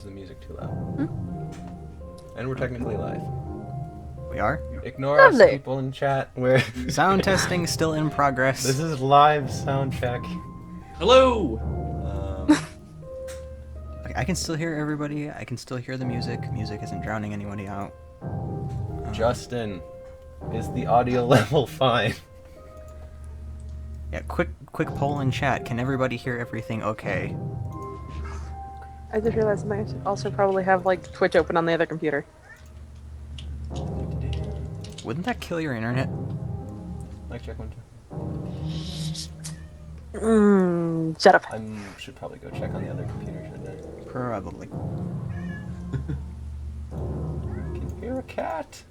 the music too loud. And we're technically live. We are? Ignore us, people in chat. We're Sound testing still in progress. This is live sound check. Hello! I can still hear everybody. I can still hear the music. Music isn't drowning anybody out. Justin, is the audio level fine? Yeah, quick poll in chat. Can everybody hear everything okay? I just realized I might also probably have like Twitch open on the other computer. Wouldn't that kill your internet? Mic check 1 2. Shut up. I should probably go check on the other computer, shouldn't I? Probably. Can you hear a cat?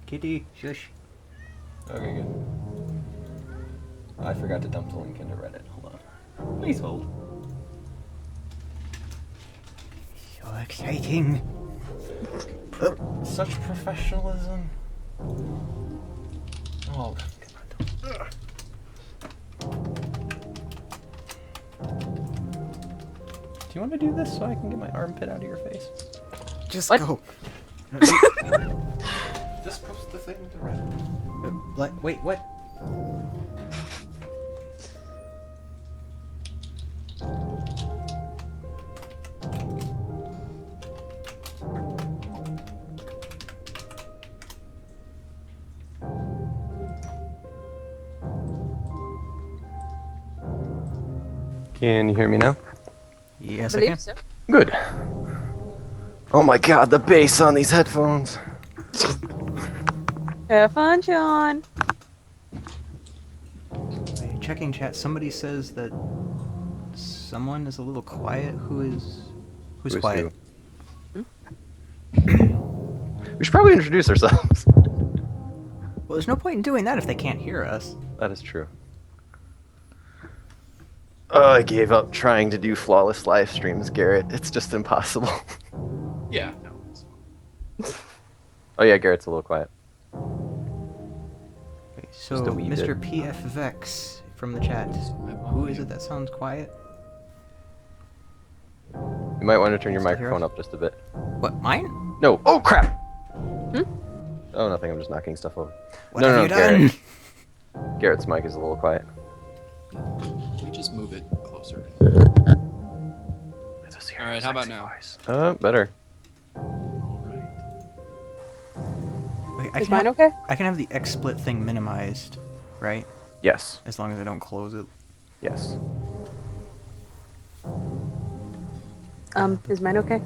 Kitty, shush. Okay, good. I forgot to dump the link into Reddit. Hold on. Please hold. So exciting. Such professionalism. Oh, come on. Do you want to do this so I can get my armpit out of your face? Just What? go. Just post the thing to Reddit. Wait, what? Can you hear me now? Yes, I I believe can. so. Good. Oh my god, the bass on these headphones. Have fun, John. Wait, checking chat. Somebody says that someone is a little quiet. Who's quiet? We should probably introduce ourselves. Well, there's no point in doing that if they can't hear us. That is true. Oh, I gave up trying to do flawless live streams, Garrett. It's just impossible. Yeah, no. Oh yeah, Garrett's a little quiet. Okay, so, Just a wee Mr. bit. PF Vex from the chat. Who is it that sounds quiet? You might want to turn your Still hear microphone us? up just a bit. What, mine? No. Oh crap! Hmm? Oh, nothing. I'm just knocking stuff over. What no, have no, you Garrett. done? Garrett's mic is a little quiet. We just move it closer. It's a serious, Alright, how about sexy now? voice. Better. Alright. Wait, Is mine okay? I can have the XSplit thing minimized, right? Yes. As long as I don't close it. Yes. Is mine okay?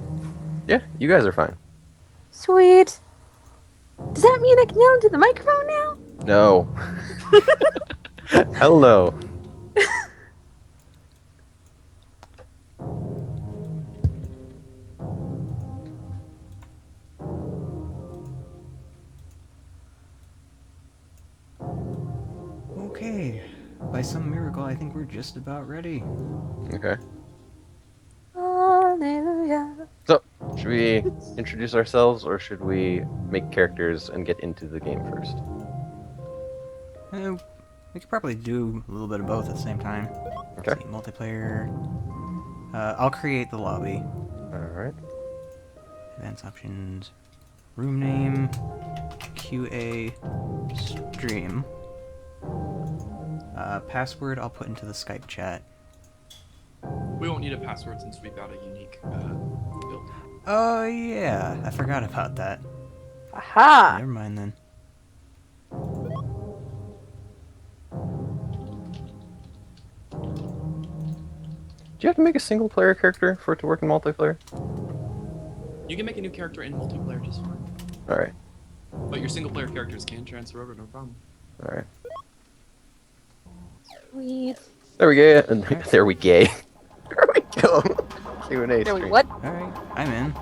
Yeah, you guys are fine. Sweet. Does that mean I can yell into the microphone now? No. Hell no. Okay. By some miracle, I think we're just about ready. Okay. Hallelujah. So, should we introduce ourselves or should we make characters and get into the game first? We could probably do a little bit of both at the same time. Okay. Let's see, multiplayer. I'll create the lobby. Alright. Advanced options. Room name. QA. Stream. Password I'll put into the Skype chat. We won't need a password since we've got a unique build. Oh yeah, I forgot about that. Aha! Never mind then. Do you have to make a single player character for it to work in multiplayer? You can make a new character in multiplayer just fine. Alright. But your single player characters can transfer over, no problem. Alright. Sweet. There we go. And there we gay. There we go. Q&A There we stream. what? Alright, I'm in.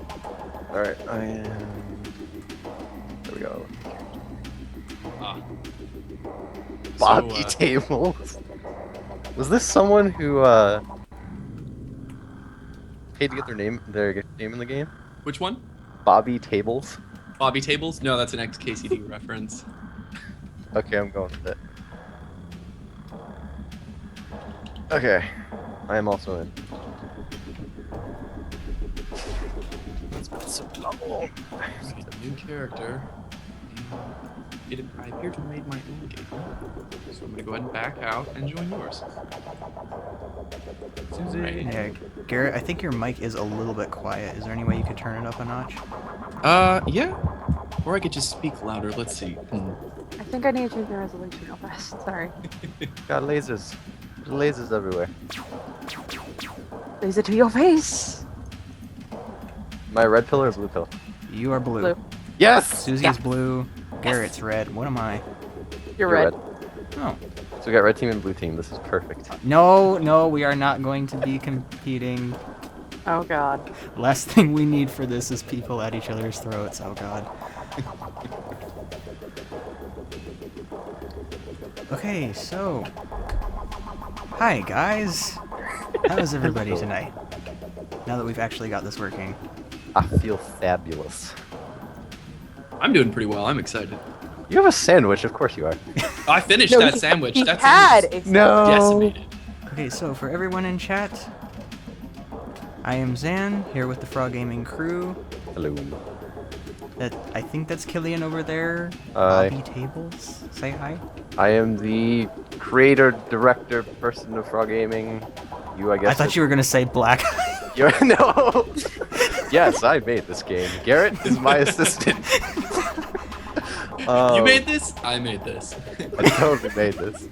Alright, I am... There we go. Ah. Bobby So, Tables. Was this someone who, paid to get their name in the game? Which one? Bobby Tables? Bobby Tables? No, that's an XKCD reference. Okay, I'm going with it. Okay, I am also in. so long. New character. I appear to have made my own game. So I'm gonna go ahead and back out and join yours. Susie. Right. Yeah, Garrett, I think your mic is a little bit quiet. Is there any way you could turn it up a notch? Yeah. Or I could just speak louder. Let's see. I think I need to change the resolution real fast. Sorry. Got lasers. There's lasers everywhere. Laser to your face. My red pill or blue pill? You are blue. Blue. Yes! Susie's blue. Garrett's red. What am I? You're red. Oh. So we got red team and blue team. This is perfect. No, we are not going to be competing. Oh god. Last thing we need for this is people at each other's throats. Oh god. Okay, so. Hi, guys. How is everybody tonight? Now that we've actually got this working. I feel fabulous. I'm doing pretty well. I'm excited. You have a sandwich, of course you are. I finished No, that he- sandwich. He That had sandwich a No. is decimated. Okay, so for everyone in chat, I am Zan, here with the Frog Gaming crew. Hello. I think that's Killian over there. Hi. Bobby Tables. Say hi. I am the creator, director, person of Frog Gaming. You, I guess. I thought you were gonna say Black. You're no. Yes, I made this game. Garrett is my assistant. You made this? I made this. I totally made this.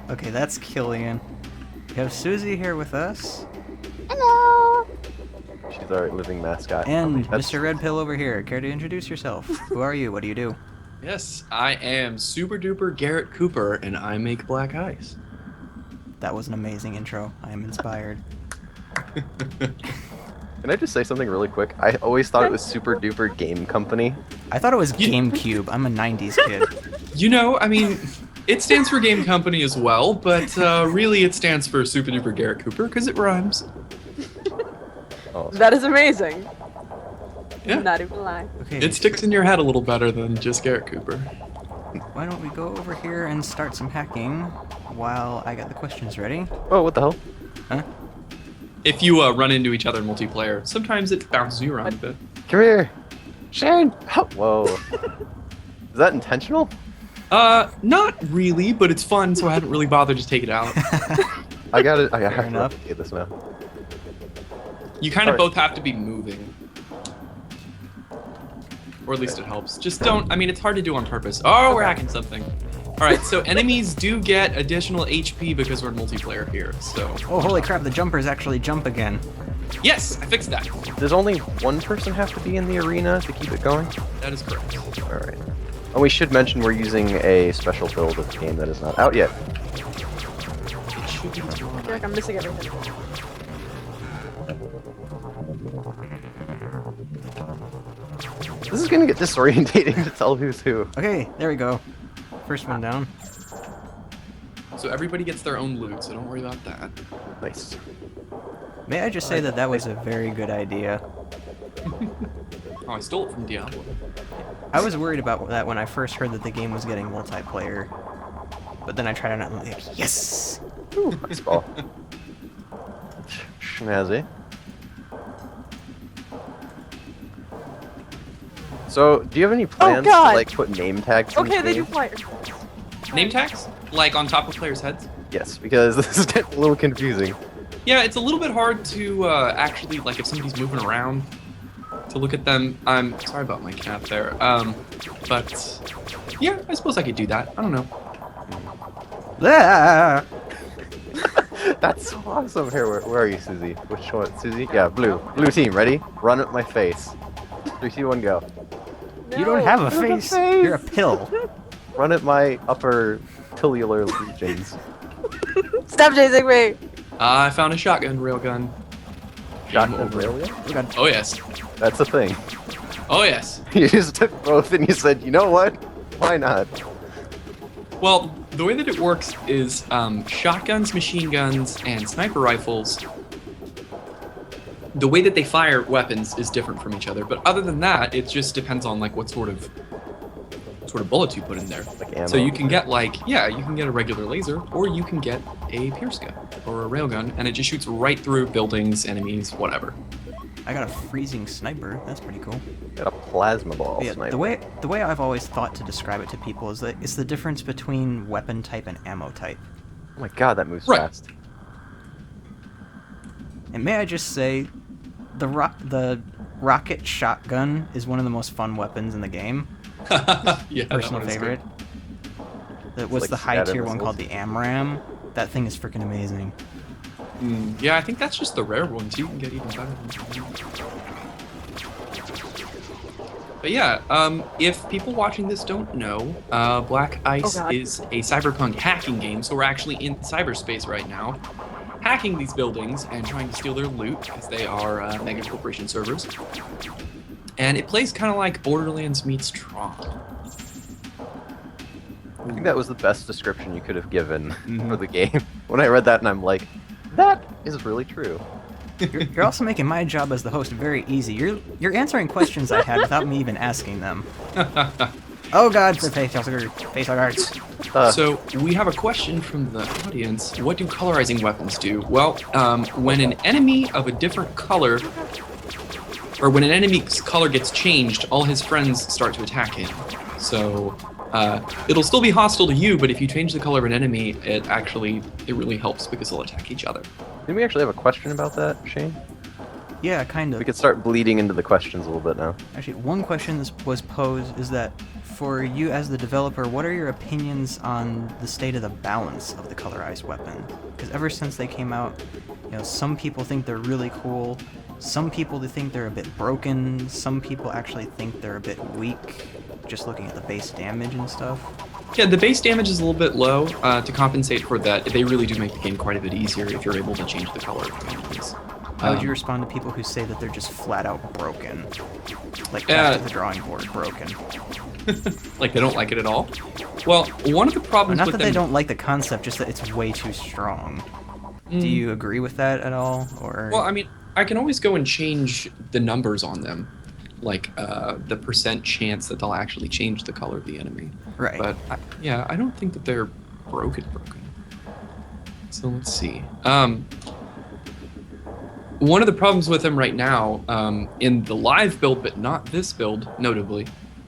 Okay, that's Killian. We have Susie here with us, Hello. She's our living mascot. and That's- Mr. Red Pill over here. Care to introduce yourself? Who are you? What do you do? Yes, I am super duper Garrett Cooper, and I make black ice. That was an amazing intro. I am inspired. Can I just say something really quick? I always thought it was Super Duper Game Company. I thought it was You- GameCube. I'm a 90s kid. You know, I mean, it stands for Game Company as well, but really it stands for Super Duper Garrett Cooper because it rhymes. Oh, That is amazing. Yeah. Not even lying. Okay, It sticks in your head a little better than just Garrett Cooper. why don't we go over here and start some hacking while I got the questions ready? oh, what the hell? Huh? If you run into each other in multiplayer, sometimes it bounces you around a bit. Come here. Shane. Oh, whoa. Is that intentional? Not really, but it's fun, so I haven't really bothered to take it out. I got it. I have to enough. replicate this now. You kind of Alright. both have to be moving. Or at least it helps. Just don't, I mean, it's hard to do on purpose. Oh, we're hacking something. Alright, so enemies do get additional HP because we're in multiplayer here, so. Oh, holy crap, the jumpers actually jump again. Yes, I fixed that. Does only one person have to be in the arena to keep it going? That is correct. All right. And we should mention we're using a special build of the game that is not out yet. It should be I feel like I'm missing everything. This is gonna get disorientating to tell who's who. Okay, there we go. First one down. So everybody gets their own loot, so don't worry about that. Nice. May I just say that that was a very good idea. Oh, I stole it from Diablo. I was worried about that when I first heard that the game was getting multiplayer. But then I tried it out and I'm like, yes! Ooh, nice ball. Schnazzy. So, do you have any plans to God. like put name tags? in Okay, the they do game? fire. Name tags? Like on top of players' heads? Yes, because this is getting a little confusing. Yeah, it's a little bit hard to actually, like, if somebody's moving around, to look at them. I'm sorry about my cat there. But yeah, I suppose I could do that. I don't know. Ah! That's so awesome. Here, where are you, Susie? Which one? Susie? Yeah, blue. Blue team, ready? Run at my face. 3, 2, 1, go. You don't have a I don't have a face. face. You're a pill. Run at my upper tiliular regions. Stop chasing me. I found a shotgun railgun. Shotgun over. railgun? Oh yes. That's a thing. Oh yes. You just took both and you said, you know what? Why not? Well, the way that it works is shotguns, machine guns, and sniper rifles. The way that they fire weapons is different from each other, but other than that, it just depends on like what sort of bullets you put in there. Like ammo. So you can get like, yeah, you can get a regular laser, or you can get a pierce gun or a railgun, and it just shoots right through buildings, enemies, whatever. I got a freezing sniper. That's pretty cool. Got a plasma ball Yeah, sniper. the way I've always thought to describe it to people is that it's the difference between weapon type and ammo type. Oh my god, that moves Right. fast. And may I just say, the rocket shotgun is one of the most fun weapons in the game. Yeah, that Personal one is favorite. good. That was like the high tier scatter one called the missiles. AMRAM. That thing is freaking amazing. Yeah, I think that's just the rare ones. You can get even better ones. But yeah, if people watching this don't know, Black Ice God. is a cyberpunk hacking game, so we're actually in cyberspace right now, hacking these buildings and trying to steal their loot, because they are mega corporation servers. And it plays kind of like Borderlands meets Tron. I think that was the best description you could have given for the game. When I read that and I'm like, that is really true. You're also making my job as the host very easy. You're answering questions I had without me even asking them. Oh god, for face guards. So we have a question from the audience. What do colorizing weapons do? Well, when an enemy of a different color, or when an enemy's color gets changed, all his friends start to attack him. So it'll still be hostile to you, but if you change the color of an enemy, it really helps because they'll attack each other. Did we actually have a question about that, Shane? Yeah, kind We of. could start bleeding into the questions a little bit now. Actually, one question was posed is that for you as the developer, what are your opinions on the state of the balance of the colorized weapon? Because ever since they came out, some people think they're really cool. Some people think they're a bit broken. Some people actually think they're a bit weak, just looking at the base damage and stuff. Yeah, the base damage is a little bit low. To compensate for that, they really do make the game quite a bit easier if you're able to change the color of the enemies. How would you respond to people who say that they're just flat out broken? Like back to the drawing board, broken. Like they don't like it at all? Well, one of the problems Not with that them... they don't like the concept, just that it's way too strong. Do you agree with that at all, or? Well, I mean, I can always go and change the numbers on them, like the % chance that they'll actually change the color of the enemy. Right. But I don't think that they're broken. So let's see. One of the problems with them right now, in the live build, but not this build, notably,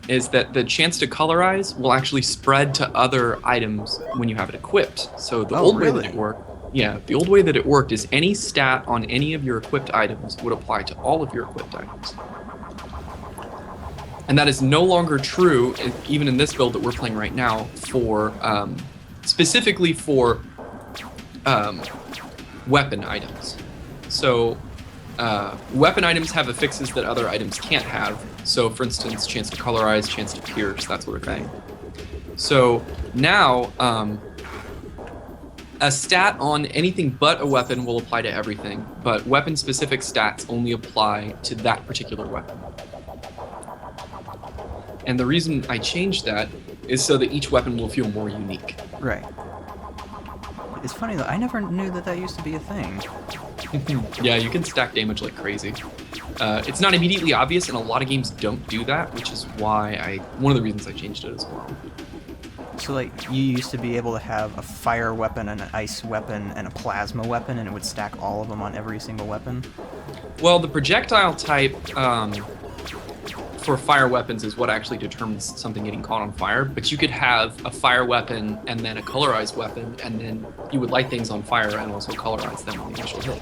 is that the chance to colorize will actually spread to other items when you have it equipped. So the old way that it worked, the old way that it worked is any stat on any of your equipped items would apply to all of your equipped items. And that is no longer true, even in this build that we're playing right now, for specifically for weapon items. So weapon items have affixes that other items can't have. So for instance, chance to colorize, chance to pierce, that sort of thing. So now a stat on anything but a weapon will apply to everything, but weapon-specific stats only apply to that particular weapon. And the reason I changed that is so that each weapon will feel more unique. Right. It's funny though, I never knew that used to be a thing. Yeah, you can stack damage like crazy. It's not immediately obvious, and a lot of games don't do that, which is why one of the reasons I changed it as well. So like, you used to be able to have a fire weapon, and an ice weapon, and a plasma weapon, and it would stack all of them on every single weapon? Well, the projectile type for fire weapons is what actually determines something getting caught on fire, but you could have a fire weapon and then a colorized weapon, and then you would light things on fire and also colorize them on the initial hit.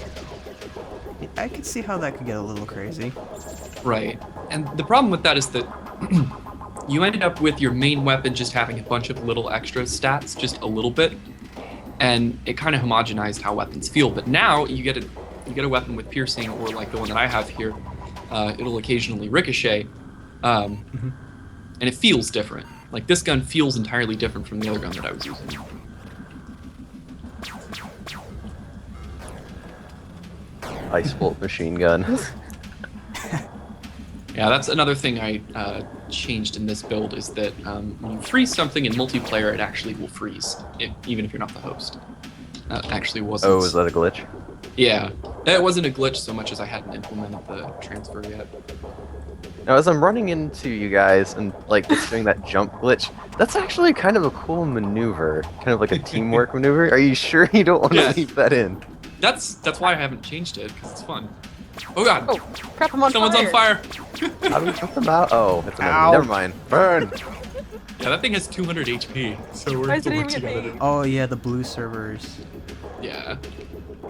I could see how that could get a little crazy. Right. And the problem with that is that you ended up with your main weapon just having a bunch of little extra stats, just a little bit, and it kind of homogenized how weapons feel. But now you get a weapon with piercing, or like the one that I have here, it'll occasionally ricochet, and it feels different. Like this gun feels entirely different from the other gun that I was using. Ice bolt machine gun. Yeah, that's another thing I changed in this build, is that when you freeze something in multiplayer, it actually will freeze, even if you're not the host. That actually wasn't... Oh, is that a glitch? Yeah, it wasn't a glitch so much as I hadn't implemented the transfer yet. Now, as I'm running into you guys and like just doing that jump glitch, that's actually kind of a cool maneuver, kind of like a teamwork maneuver. Are you sure you don't want to leave that in? That's why I haven't changed it, because it's fun. Oh god. Oh, crap! I'm on Someone's on fire. How do we put them out? Oh, it's an Ow. enemy. Never mind. Burn. Yeah, that thing has 200 HP. So we're Why is it we're aiming at together. me? Oh yeah, the blue servers. Yeah.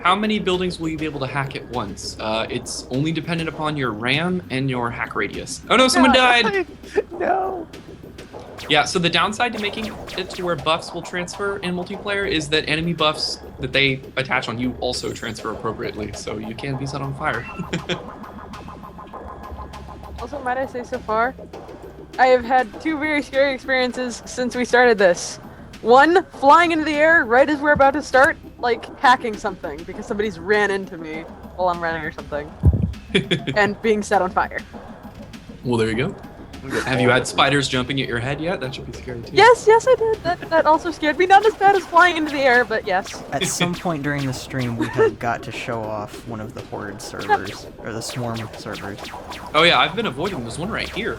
How many buildings will you be able to hack at once? It's only dependent upon your RAM and your hack radius. Oh no, someone died! No. Yeah, so the downside to making it to where buffs will transfer in multiplayer is that enemy buffs that they attach on you also transfer appropriately, so you can be set on fire. Also, might I say so far, I have had 2 very scary experiences since we started this. One, flying into the air right as we're about to start, like hacking something because somebody's ran into me while I'm running or something, and being set on fire. Well, there you go. Have you had spiders jumping at your head yet? That should be scary too. Yes, I did. That also scared me. Not as bad as flying into the air, but yes. At some point during the stream, we have got to show off one of the horde servers or the swarm servers. Oh yeah, I've been avoiding. There's one right here.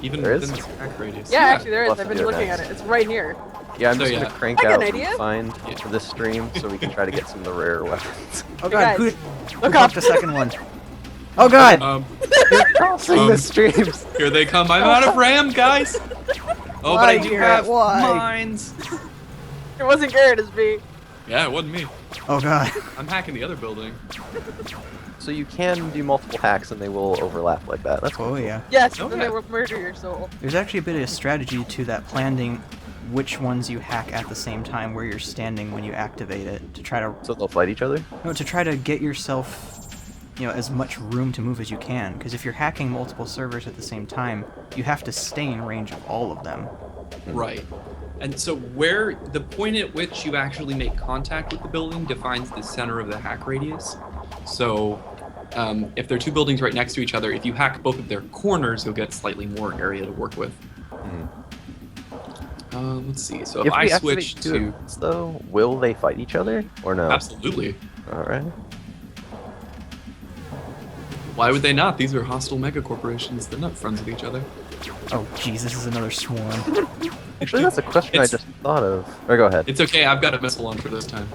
Even There within is? this hack radius. Yeah, actually there We'll is. have I've to been do it looking at next. it. It's right here. Yeah, I'm So, just yeah. gonna crank I got out an some idea. find Yeah. for this stream so we can try to get some of the rare weapons. Oh Hey, god, who guys, who look popped up. the second one? Oh god! Crossing Um, the streams. Here they come. I'm out of RAM, guys. Oh, but I Why, do Garret? have Why? mines. It wasn't Garret, it's me. Yeah, it wasn't me. Oh god. I'm hacking the other building. So you can do multiple hacks and they will overlap like that. That's Oh yeah. Yes, Oh, then yeah. they will murder your soul. There's actually a bit of strategy to that, planning which ones you hack at the same time where you're standing when you activate it to try to so they'll fight each other. get yourself, you know, as much room to move as you can. Because if you're hacking multiple servers at the same time, you have to stay in range of all of them. Right. And so where the point at which you actually make contact with the building defines the center of the hack radius. So if there are 2 buildings right next to each other, if you hack both of their corners, you'll get slightly more area to work with. Let's see. So if I we switch activate 2 to events, though, will they fight each other or no? absolutely, All right. why would they not? These are hostile mega corporations. They're not friends with each other. Oh jeez, this is another swarm. Actually, that's a question I It's- just thought of. Or go ahead. It's okay. I've got a missile launcher this time.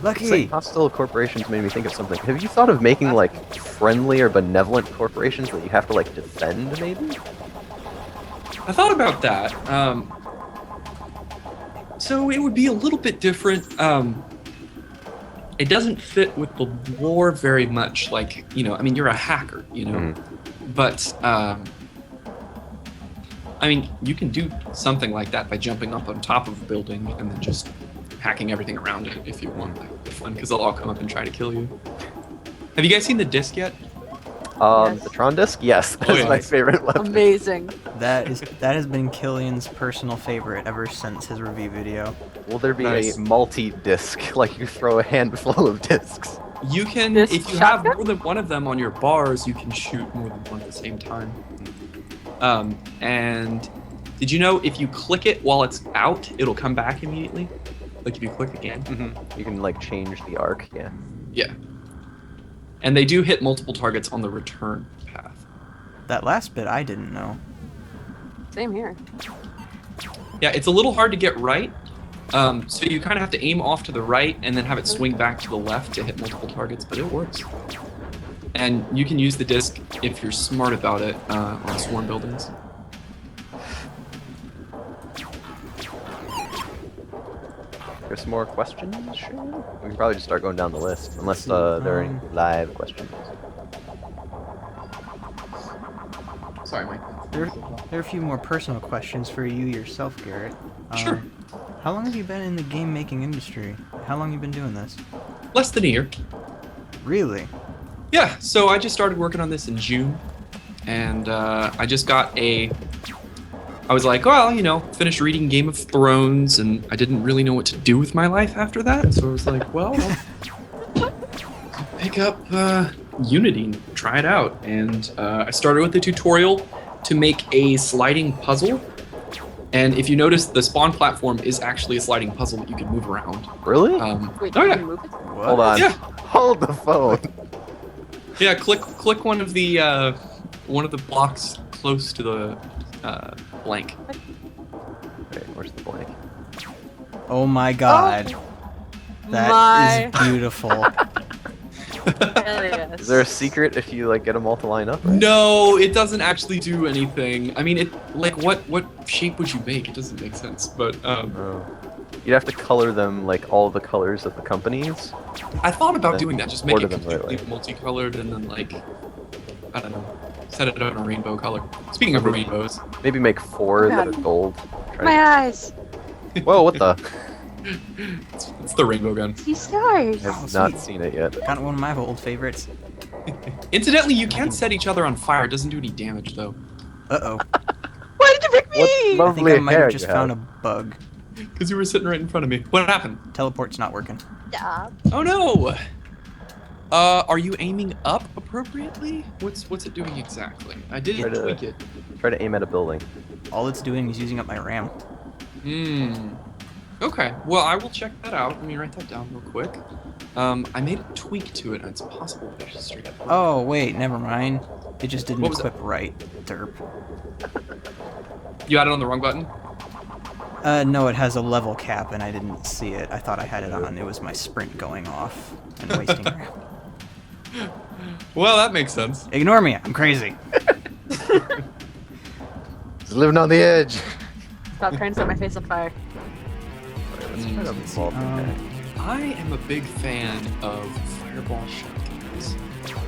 Lucky! Saying hostile corporations made me think of something. Have you thought of making like friendly or benevolent corporations that you have to like defend, maybe? I thought about that. So it would be a little bit different. It doesn't fit with the lore very much. Like, you know, I mean, you're a hacker, you know, but I mean, you can do something like that by jumping up on top of a building and then just hacking everything around it if you want. Like, it's fun because they'll all come up and try to kill you. Have you guys seen the disc yet? Yes. The Tron disc? Yes, that Oh, is yeah. my favorite weapon. Amazing. That has been Killian's personal favorite ever since his review video. Will there be Nice. a multi-disc, like you throw a handful of discs? You can, This if you have shotgun? more than one of them on your bars, you can shoot more than one at the same time. And did you know if you click it while it's out, it'll come back immediately? Like if you click again? You can like change the arc, yeah. Yeah. And they do hit multiple targets on the return path. That last bit I didn't know. Same here. Yeah, it's a little hard to get right. So you kind of have to aim off to the right and then have it swing back to the left to hit multiple targets, but it works. And you can use the disc if you're smart about it on swarm buildings. There's some more questions, Shane? We can probably just start going down the list, unless there are any live questions. Sorry, Mike. There are a few more personal questions for you yourself, Garret. Sure. How long have you been in the game making industry? How long have you been doing this? Less than a year. Really? Yeah, so I just started working on this in June, and I just got I was like, well, you know, finished reading Game of Thrones, and I didn't really know what to do with my life after that, so I was like, well, I'll pick up Unity and try it out. And I started with the tutorial to make a sliding puzzle, and if you notice, the spawn platform is actually a sliding puzzle that you can move around. Really? Wait, Oh, can yeah. you move it? What? Hold on. Yeah. Hold the phone. Yeah, click one of the blocks close to the blank. Wait, where's the blank? Oh my god. That My is beautiful. hell yes. Yes. Is there a secret if you like get them all to line up? Right? No, it doesn't actually do anything. I mean, it like what shape would you make? It doesn't make sense. But Oh. You'd have to color them like all the colors of the companies. I thought about Then doing that. Just make order it them right completely way. multicolored and then like I don't know, set it on a rainbow color. Speaking of Maybe- rainbows, Maybe make 4 that are God. gold. My eyes. Whoa, what the? it's the rainbow gun. See stars. I have Oh, not sweet. seen it yet. Got one of my old favorites. Incidentally, you can set each other on fire. It doesn't do any damage though. Uh-oh. Why did you pick me? What I think lovely I might hair have just you found a have. bug. Because you were sitting right in front of me. What happened? Teleport's not working. Yeah. Oh no! Are you aiming up appropriately? What's it doing exactly? I didn't Try to- tweak it. Try to aim at a building. All it's doing is using up my RAM. Hmm. Okay. Well, I will check that out. Let me write that down real quick. I made a tweak to it, and it's possible that I should straight up. Oh, wait, never mind. It just didn't What was equip right. Derp. You had it on the wrong button. No, it has a level cap, and I didn't see it. I thought I had it on. It was my sprint going off and wasting RAM. Well, that makes sense. Ignore me, I'm crazy. He's living on the edge. Stop trying to set my face on fire. Let's try to evolve there. I am a big fan of fireball shotguns.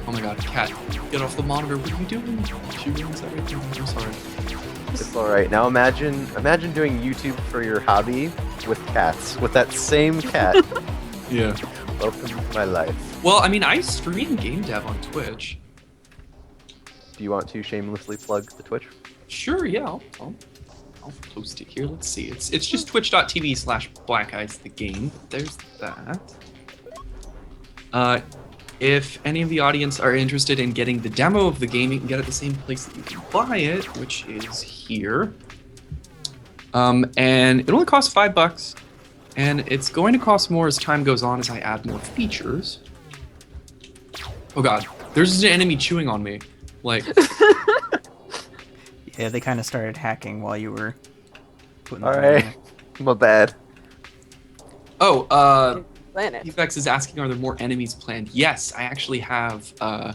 Oh my god, cat, get off the monitor. What are you doing? She ruins everything. I'm sorry. It's alright. Now imagine doing YouTube for your hobby with cats. With that same cat. Yeah. Welcome to my life. Well, I mean, I stream game dev on Twitch. Do you want to shamelessly plug the Twitch? Sure, yeah, I'll post it here. Let's see. It's just twitch.tv/blackeyesthegame. There's that. If any of the audience are interested in getting the demo of the game, you can get it the same place that you can buy it, which is here. And it only costs $5, and it's going to cost more as time goes on as I add more features. Oh god, there's an enemy chewing on me. Like, Yeah, they kind of started hacking while you were putting them in Alright. there. My bad. oh, Planet. Efex is asking, are there more enemies planned? Yes, I actually have a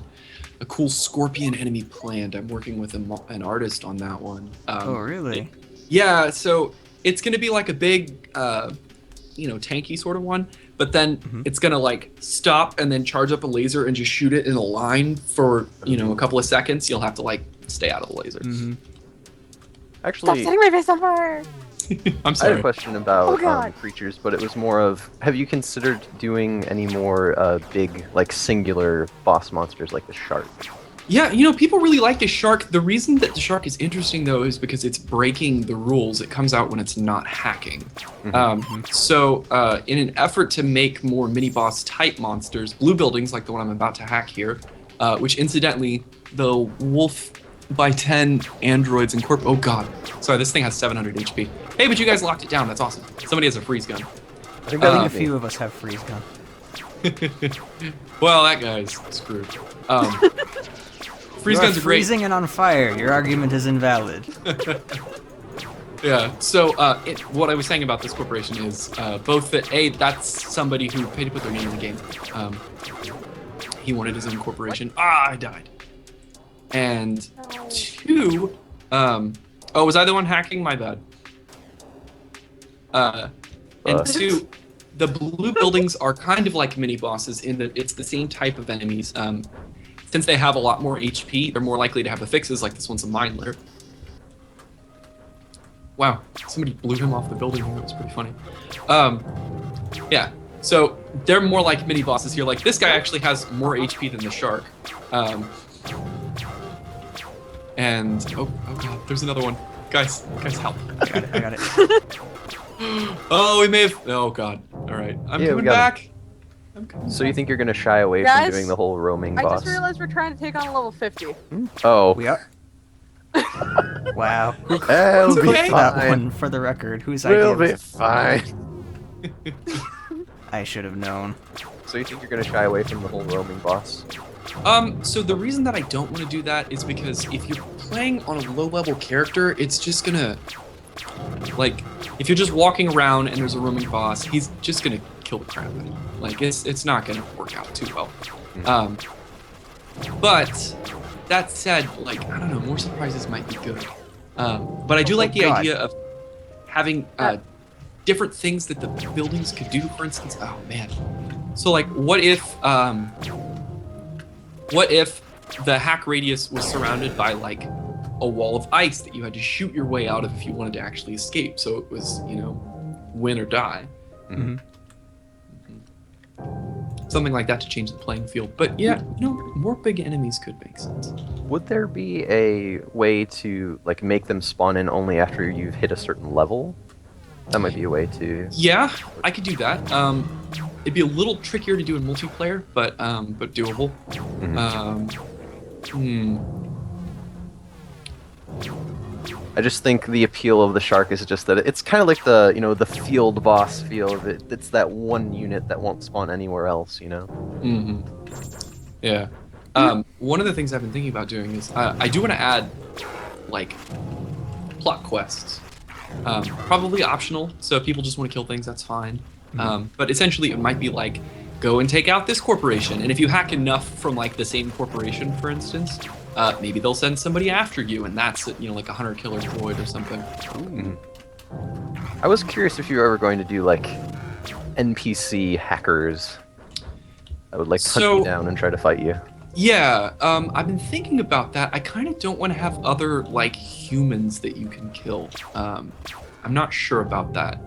cool scorpion enemy planned. I'm working with an artist on that one. Oh, really? Yeah, so it's gonna be like a big, tanky sort of one, but then it's gonna like stop and then charge up a laser and just shoot it in a line for, a couple of seconds. You'll have to like stay out of the laser. Mm-hmm. Stop Actually, setting my face on fire. I'm I had sorry. a question about Oh, God. creatures, but it was more of, have you considered doing any more big, like, singular boss monsters like the shark? Yeah, people really like the shark. The reason that the shark is interesting, though, is because it's breaking the rules. It comes out when it's not hacking. So, in an effort to make more mini-boss type monsters, blue buildings like the one I'm about to hack here, which incidentally, the Wolf by 10 androids incorporate. Oh god, sorry, this thing has 700 HP. Hey, but you guys locked it down. That's awesome. Somebody has a freeze gun. I think I that think a was me. few of us have freeze gun. Well, that guy's screwed. Freeze You are guns are great. freezing and on fire. Your argument is invalid. Yeah. So, what I was saying about this corporation is both that that's somebody who paid to put their name in the game. He wanted his own corporation. I died. And two, was I the one hacking? My bad. And But- two, the blue buildings are kind of like mini bosses in that it's the same type of enemies. Since they have a lot more HP, they're more likely to have the fixes, like this one's a mine layer. Wow, somebody blew him off the building here. It was pretty funny. Yeah, so they're more like mini bosses here. Like this guy actually has more HP than the shark. And oh god, there's another one. Guys, help! I got it. Oh, we may have. Oh god. All right, I'm Yeah, we coming got back. I'm coming So you back. think you're gonna shy away Guys, from doing the whole roaming I boss? just realized we're trying to take on a level 50. Oh, We are. Wow. it'll be okay. That fine. one, for the record, whose idea We'll was be it? fine. I should have known. So you think you're gonna shy away from the whole roaming boss? So the reason that I don't want to do that is because if you're playing on a low-level character, it's just gonna, like, if you're just walking around and there's a roaming boss, he's just gonna kill the crap out of you. Like, it's not gonna work out too well. But that said, like, I don't know, more surprises might be good. But I do like the God. idea of having different things that the buildings could do. For instance, oh man, so like, what if the hack radius was surrounded by like a wall of ice that you had to shoot your way out of if you wanted to actually escape? So it was, you know, win or die. Mm-hmm. Something like that to change the playing field. But yeah, you know, more big enemies could make sense. Would there be a way to like make them spawn in only after you've hit a certain level? That might be a way to. Yeah, I could do that. It'd be a little trickier to do in multiplayer, but doable. I just think the appeal of the shark is just that it's kind of like the, you know, the field boss feel of it. It's that one unit that won't spawn anywhere else, you know? Yeah. One of the things I've been thinking about doing is I do want to add, like, plot quests. Probably optional, so if people just want to kill things, that's fine. But essentially it might be like, go and take out this corporation, and if you hack enough from like the same corporation, for instance, maybe they'll send somebody after you, and that's, you know, like a hunter-killer droid or something. I was curious if you were ever going to do like NPC hackers that would like hunt you down and try to fight you. Yeah, I've been thinking about that. I kind of don't want to have other like humans that you can kill. I'm not sure about that.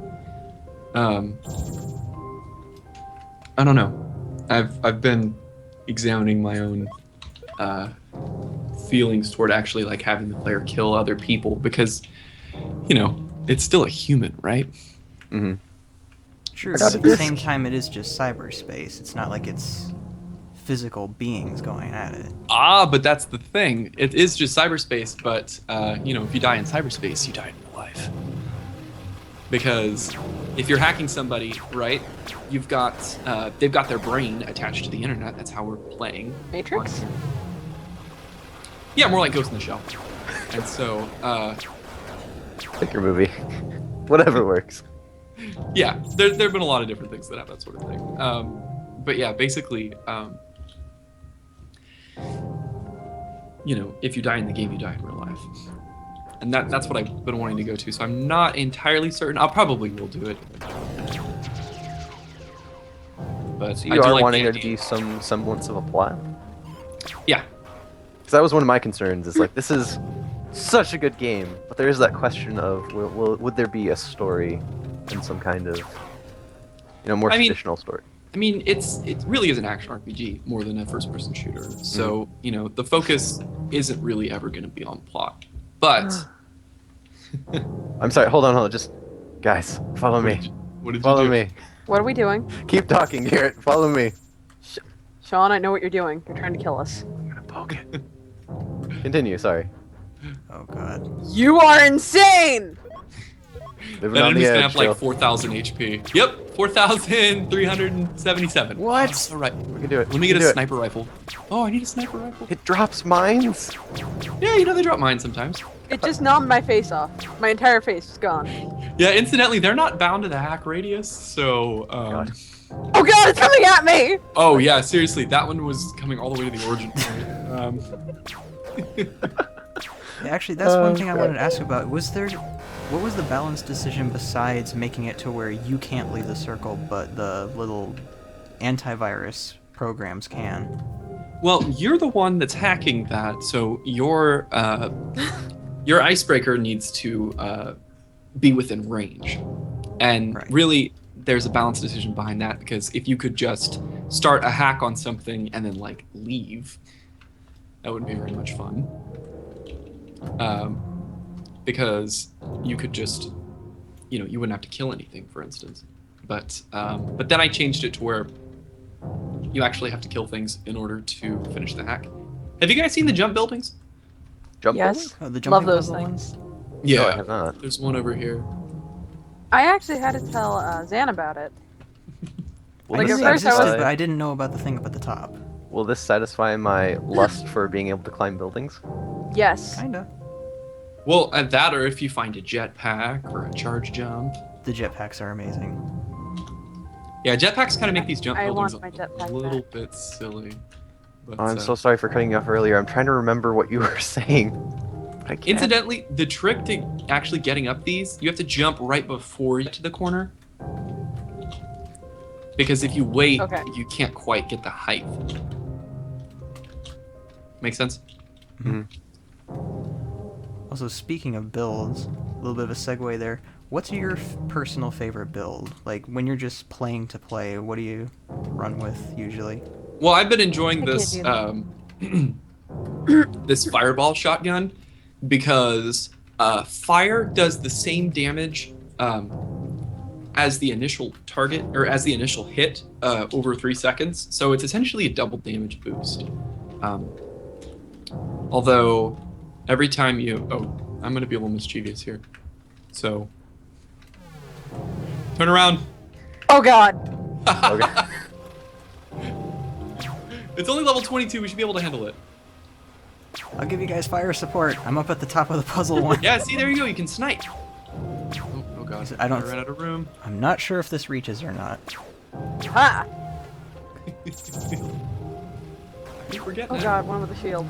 I don't know. I've been examining my own feelings toward actually like having the player kill other people, because, you know, it's still a human, right? True, but at the same time, it is just cyberspace. It's not like it's physical beings going at it. But that's the thing. It is just cyberspace, but, you know, if you die in cyberspace, you die in real life. Because if you're hacking somebody, right, you've got, they've got their brain attached to the internet. That's how we're playing. Matrix? Yeah, more like Ghost in the Shell. And so, Pick your movie. Whatever works. yeah, there have been a lot of different things that have that sort of thing. But yeah, basically, you know, if you die in the game, you die in real life. And that's what I've been wanting to go to, so I'm not entirely certain. I'll probably will do it. But So you are wanting there to be some semblance of a plot? Yeah. Because that was one of my concerns, is like, this is such a good game, but there is that question of, would there be a story and some kind of, you know, more traditional story? I mean, it really is an action RPG more than a first-person shooter. So, you know, the focus isn't really ever going to be on plot. But I'm sorry, hold on, just guys, follow me. What did you Follow do? me. What are we doing? Keep talking, Garret. Follow me. Sean, I know what you're doing. You're trying to kill us. I'm gonna poke it. Continue, sorry. Oh god. You are insane! Living That on the enemy's gonna edge, have like Joe. 4,000 HP. Yep, 4,377. What? All right. We can do it. Let me We get can a do it. sniper rifle. Oh, I need a sniper rifle. It drops mines. Yeah, you know they drop mine sometimes. It just knocked my face off. My entire face is gone. Yeah, incidentally, they're not bound to the hack radius, so. God. Oh god, it's coming at me! Oh yeah, seriously, that one was coming all the way to the origin point. Yeah, actually, that's one thing I wanted to ask about. What was the balance decision besides making it to where you can't leave the circle, but the little antivirus programs can? Well, you're the one that's hacking that, so your icebreaker needs to be within range. And Right. really, there's a balance decision behind that, because if you could just start a hack on something and then like leave, that wouldn't be very much fun. Because you could just, you know, you wouldn't have to kill anything, for instance. But then I changed it to where you actually have to kill things in order to finish the hack. Have you guys seen the jump buildings? Jump Yes. Oh, the Love jumping those puzzle things. ones? No, I have not. There's one over here. I actually had to tell Zan about it. Will Like, this at first I was- satisfy- but I didn't know about the thing up at the top. Will this satisfy my lust for being able to climb buildings? Yes. Kinda. Well, at that, or if you find a jetpack or a charge jump. The jetpacks are amazing. Yeah, jetpacks kind of make these jump I buildings want my a jetpack little back. bit silly. But, I'm so sorry for cutting you off earlier. I'm trying to remember what you were saying. But I can't. Incidentally, the trick to actually getting up these, you have to jump right before you get to the corner. Because if you wait, Okay. you can't quite get the height. Make sense? Also, speaking of builds, a little bit of a segue there. What's your personal favorite build? Like, when you're just playing to play, what do you run with usually? Well, I've been enjoying I this can't this fireball shotgun because fire does the same damage as the initial target or as the initial hit over 3 seconds. So it's essentially a double damage boost. Although every time you I'm gonna be a little mischievous here. So turn around. Oh god. Okay. It's only level 22. We should be able to handle it. I'll give you guys fire support. I'm up at the top of the puzzle one. Yeah, see, there you go. You can snipe. Oh god. I don't- ran out of room. I'm not sure if this reaches or not. Ha! I think we're getting Oh it. god, one with the shield.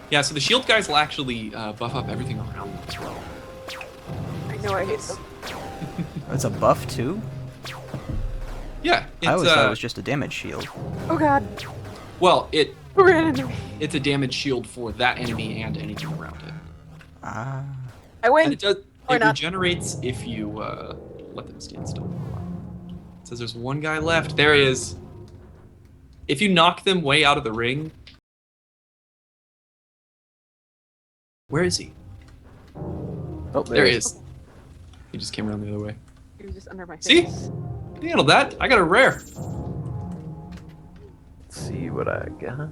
Yeah, so the shield guys will actually buff up everything around them as well. I know I hate them. It's a buff too? Yeah, it's I always thought it was just a damage shield. Oh god. well, Who ran into me? it's a damage shield for that enemy and anything around it. Ah. I And win. it does. Or It not. regenerates if you let them stand still. It says there's one guy left. There he is. If you knock them way out of the ring. Where is he? Oh, There he is. He just came around the other way. He was just under my See? face. He handled that. I got a rare. Let's see what I got.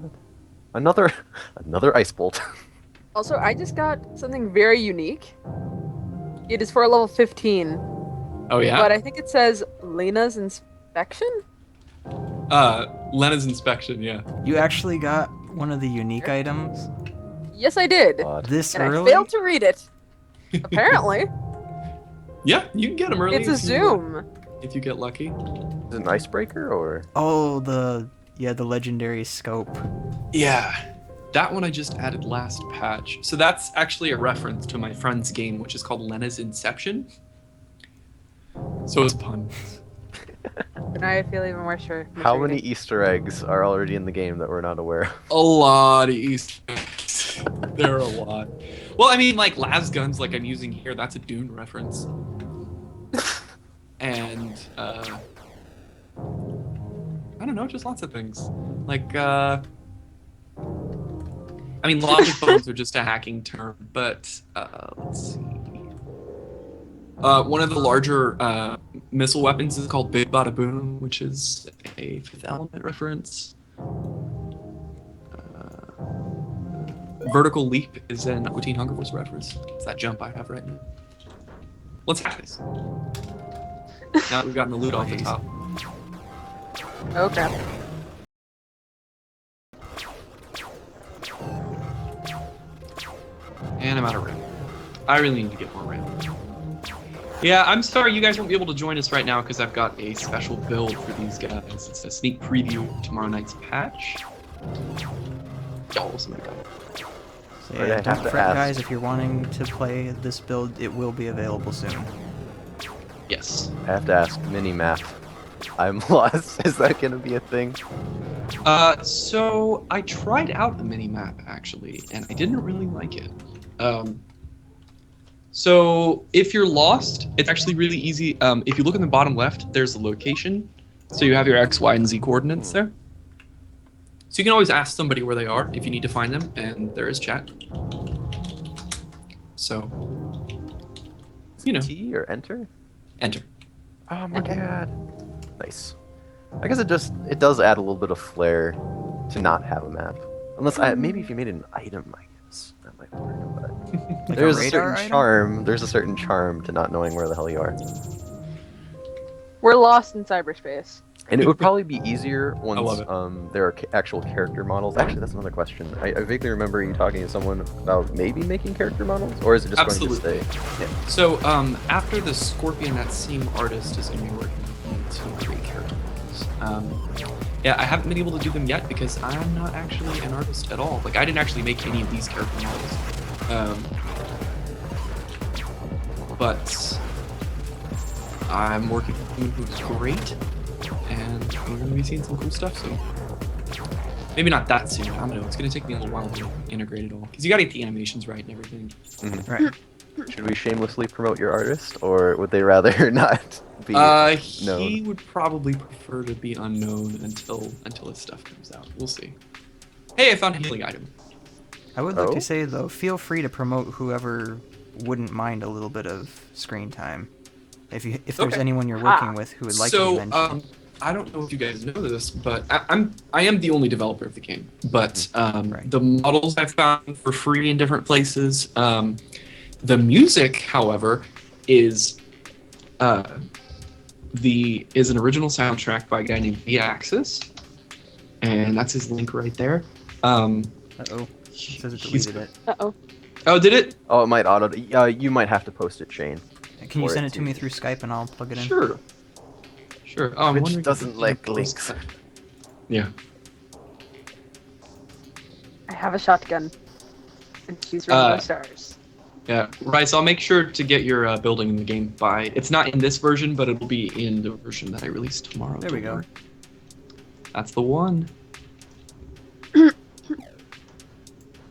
Another ice bolt. Also, I just got something very unique. It is for a level 15, Oh yeah. but I think it says Lena's inspection? Lena's inspection. Yeah. You actually got one of the unique items Yes, I did. God. this And early? I failed to read it. Apparently. Yeah, you can get them early. It's a if you- zoom. If you get lucky. Is it an icebreaker or? Oh, the legendary scope. Yeah. That one I just added last patch. So that's actually a reference to my friend's game, which is called Lena's Inception. So it's a pun. And I feel even more sure. How many Easter eggs are already in the game that we're not aware of? A lot of Easter eggs. There are a lot. Well, I mean, like las guns, like I'm using here, that's a Dune reference. And I don't know, just lots of things. Like I mean, logic bombs are just a hacking term, but let's see. One of the larger missile weapons is called Big Bada Boom, which is a Fifth Element reference. Vertical Leap is an Aqua Teen Hunger Force reference. It's that jump I have right now. Let's hack this. Now that we've gotten the loot off the top. Oh crap. And I'm out of RAM. I really need to get more RAM. Yeah, I'm sorry you guys won't be able to join us right now because I've got a special build for these guys. It's a sneak preview of tomorrow night's patch. Oh, somebody got it. So Right, I yeah, have don't to fret, ask. guys. If you're wanting to play this build, it will be available soon. Yes. I have to ask, mini-map. I'm lost. Is that gonna be a thing? So I tried out the mini-map actually, and I didn't really like it. So if you're lost, it's actually really easy. If you look in the bottom left, there's a location. So you have your X, Y, and Z coordinates there. So you can always ask somebody where they are if you need to find them, and there is chat. So, you know, T or enter? enter. Oh my god. Nice. I guess it does add a little bit of flair to not have a map. Unless maybe if you made an item, I guess that might work. But Like there's a a radar certain item? charm. There's a certain charm to not knowing where the hell you are. We're lost in cyberspace. And it would probably be easier once love it. there are actual character models. Actually, that's another question. I vaguely remember you talking to someone about maybe making character models, or is it just Absolutely. going to stay? Yeah. So after the Scorpion, that same artist is going to be working to create characters. Yeah, I haven't been able to do them yet because I'm not actually an artist at all. Like, I didn't actually make any of these character models. But I'm working with someone who's great, and we're going to be seeing some cool stuff soon. Maybe not that soon. I don't know. It's going to take me a little while to integrate it all. Because you got to get the animations right and everything. Right. Should we shamelessly promote your artist, or would they rather not be known? He would probably prefer to be unknown until his stuff comes out. We'll see. Hey, I found a healing item. I would like Oh? to say, though, feel free to promote whoever wouldn't mind a little bit of screen time. If there's Okay. anyone you're working with who would like to be mentioned. I don't know if you guys know this, but I am the only developer of the game. But Right. the models I found for free in different places. The music, however, is an original soundtrack by a guy named V-Axis, and that's his link right there. Uh-oh. It says it he's- deleted it. Uh-oh. Oh, did it? Oh, it might auto. You might have to post it, Shane. Can you Or send it it's to me easy. through Skype and I'll plug it in? Sure. Sure. Oh, I'm Which wondering if doesn't it's like gonna post links. that. Yeah. I have a shotgun. And she's Rainbow Stars. Yeah, Rice, I'll make sure to get your building in the game by... It's not in this version, but it'll be in the version that I release tomorrow. There we don't go. worry. That's the one.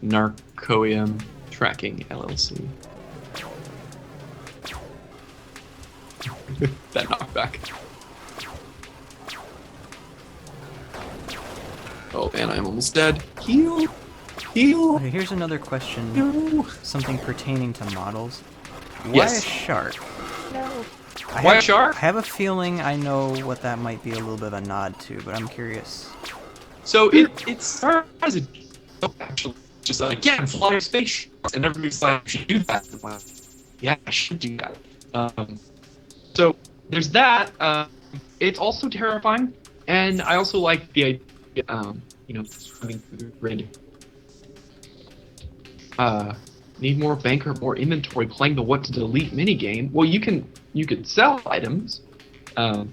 Narcoium Tracking LLC. That knockback. Oh man, I'm almost dead. Heal! Heal! Okay, here's another question. No! Something pertaining to models. Why Yes. a shark? No. Why a shark? I have a feeling I know what that might be a little bit of a nod to, but I'm curious. So it started as a joke, actually, just like, yeah, I'm flying space sharks, and everybody's like, you should do that. I'm like, yeah, I should do that. So there's that. It's also terrifying, and I also like the idea, swimming through the grid. Need more banker, more inventory, playing the what to delete minigame. Well, you could sell items. And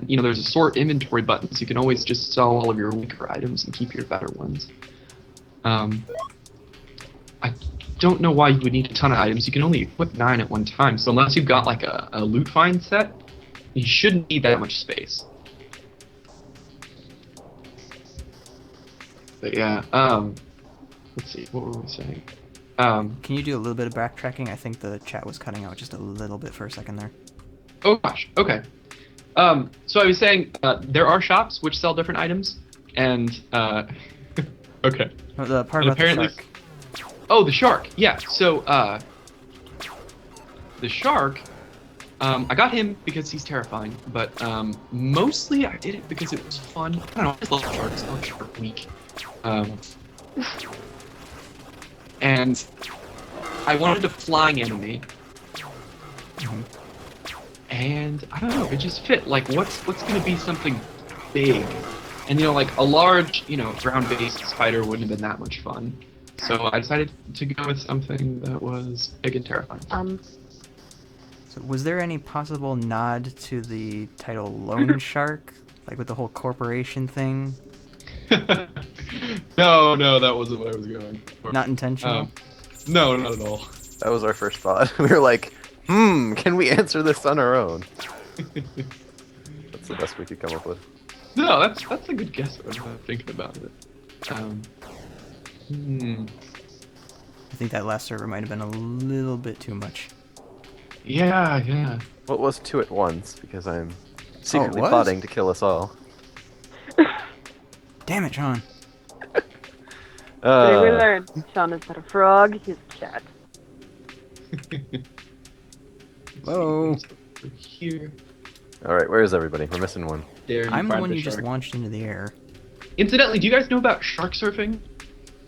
there's a sort inventory button, so you can always just sell all of your weaker items and keep your better ones. I don't know why you would need a ton of items. You can only equip 9 at one time, so unless you've got like a loot find set, you shouldn't need that much space. But yeah, let's see, what were we saying? Can you do a little bit of backtracking? I think the chat was cutting out just a little bit for a second there. Oh gosh, okay. So I was saying, there are shops which sell different items, and, okay. Oh, the part And about the apparently- shark. Oh, the shark, yeah, so, the shark, I got him because he's terrifying, but, mostly I did it because it was fun. I don't know, I just love sharks, I love Shark Week. And I wanted a flying enemy. And I don't know, it just fit. Like, what's gonna be something big? And like a large, ground-based spider wouldn't have been that much fun. So I decided to go with something that was big and terrifying. So was there any possible nod to the title Lone Shark? Like with the whole corporation thing? No, that wasn't what I was going for. Not intentional? No, not at all. That was our first thought. We were like, can we answer this on our own? That's the best we could come up with. No, that's a good guess. I'm not thinking about it. I think that last server might have been a little bit too much. Yeah. What was 2 at once? Because I'm secretly was? plotting to kill us all. Damn it, John. Today we learned Sean is not a frog, he's a cat. Whoa. Here. Alright, where is everybody? We're missing one. There. I'm the find one you just shark. launched into the air. Incidentally, do you guys know about shark surfing?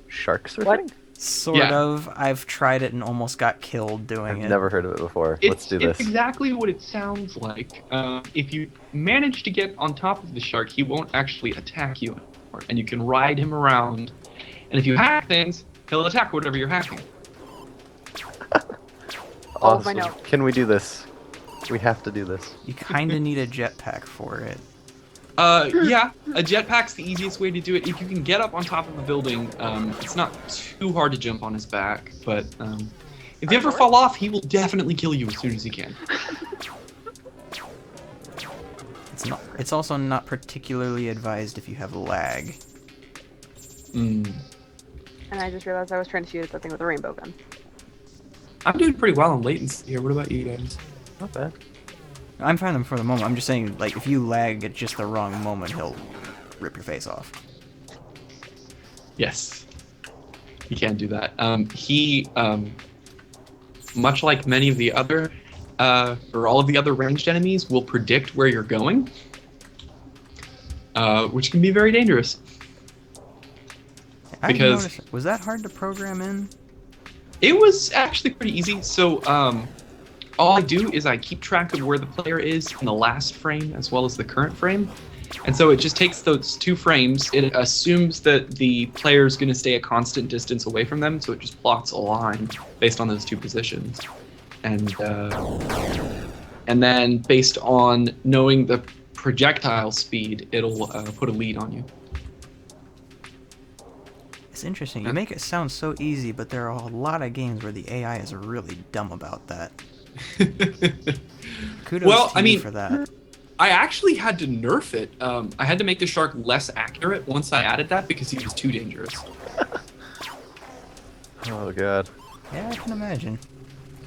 Shark surfing? What? Sort Yeah. of. I've tried it and almost got killed doing I've it. never heard of it before. Let's do It's this. exactly what it sounds like. If you manage to get on top of the shark, he won't actually attack you anymore, and you can ride him around. And if you hack things, he'll attack whatever you're hacking. All of my Awesome. notes. Can we do this? We have to do this. You kind of need a jetpack for it. Yeah, a jetpack's the easiest way to do it. If you can get up on top of a building, it's not too hard to jump on his back. But if you ever fall off, he will definitely kill you as soon as he can. It's also not particularly advised if you have lag. Mm. And I just realized I was trying to shoot at that thing with a rainbow gun. I'm doing pretty well on latency here. What about you guys? Not bad. I'm fine for the moment. I'm just saying, like, if you lag at just the wrong moment, he'll rip your face off. Yes. He can do that. Much like many of the other, or all of the other ranged enemies, will predict where you're going, which can be very dangerous. Because was that hard to program in? it was actually pretty easy. So all I do is I keep track of where the player is in the last frame as well as the current frame. And so it just takes those 2 frames. It assumes that the player is going to stay a constant distance away from them, so it just plots a line based on those 2 positions. And then based on knowing the projectile speed, it'll put a lead on you. It's interesting. You make it sound so easy, but there are a lot of games where the AI is really dumb about that. Kudos to you for that. I actually had to nerf it. I had to make the shark less accurate once I added that because he was too dangerous. Oh god. Yeah, I can imagine.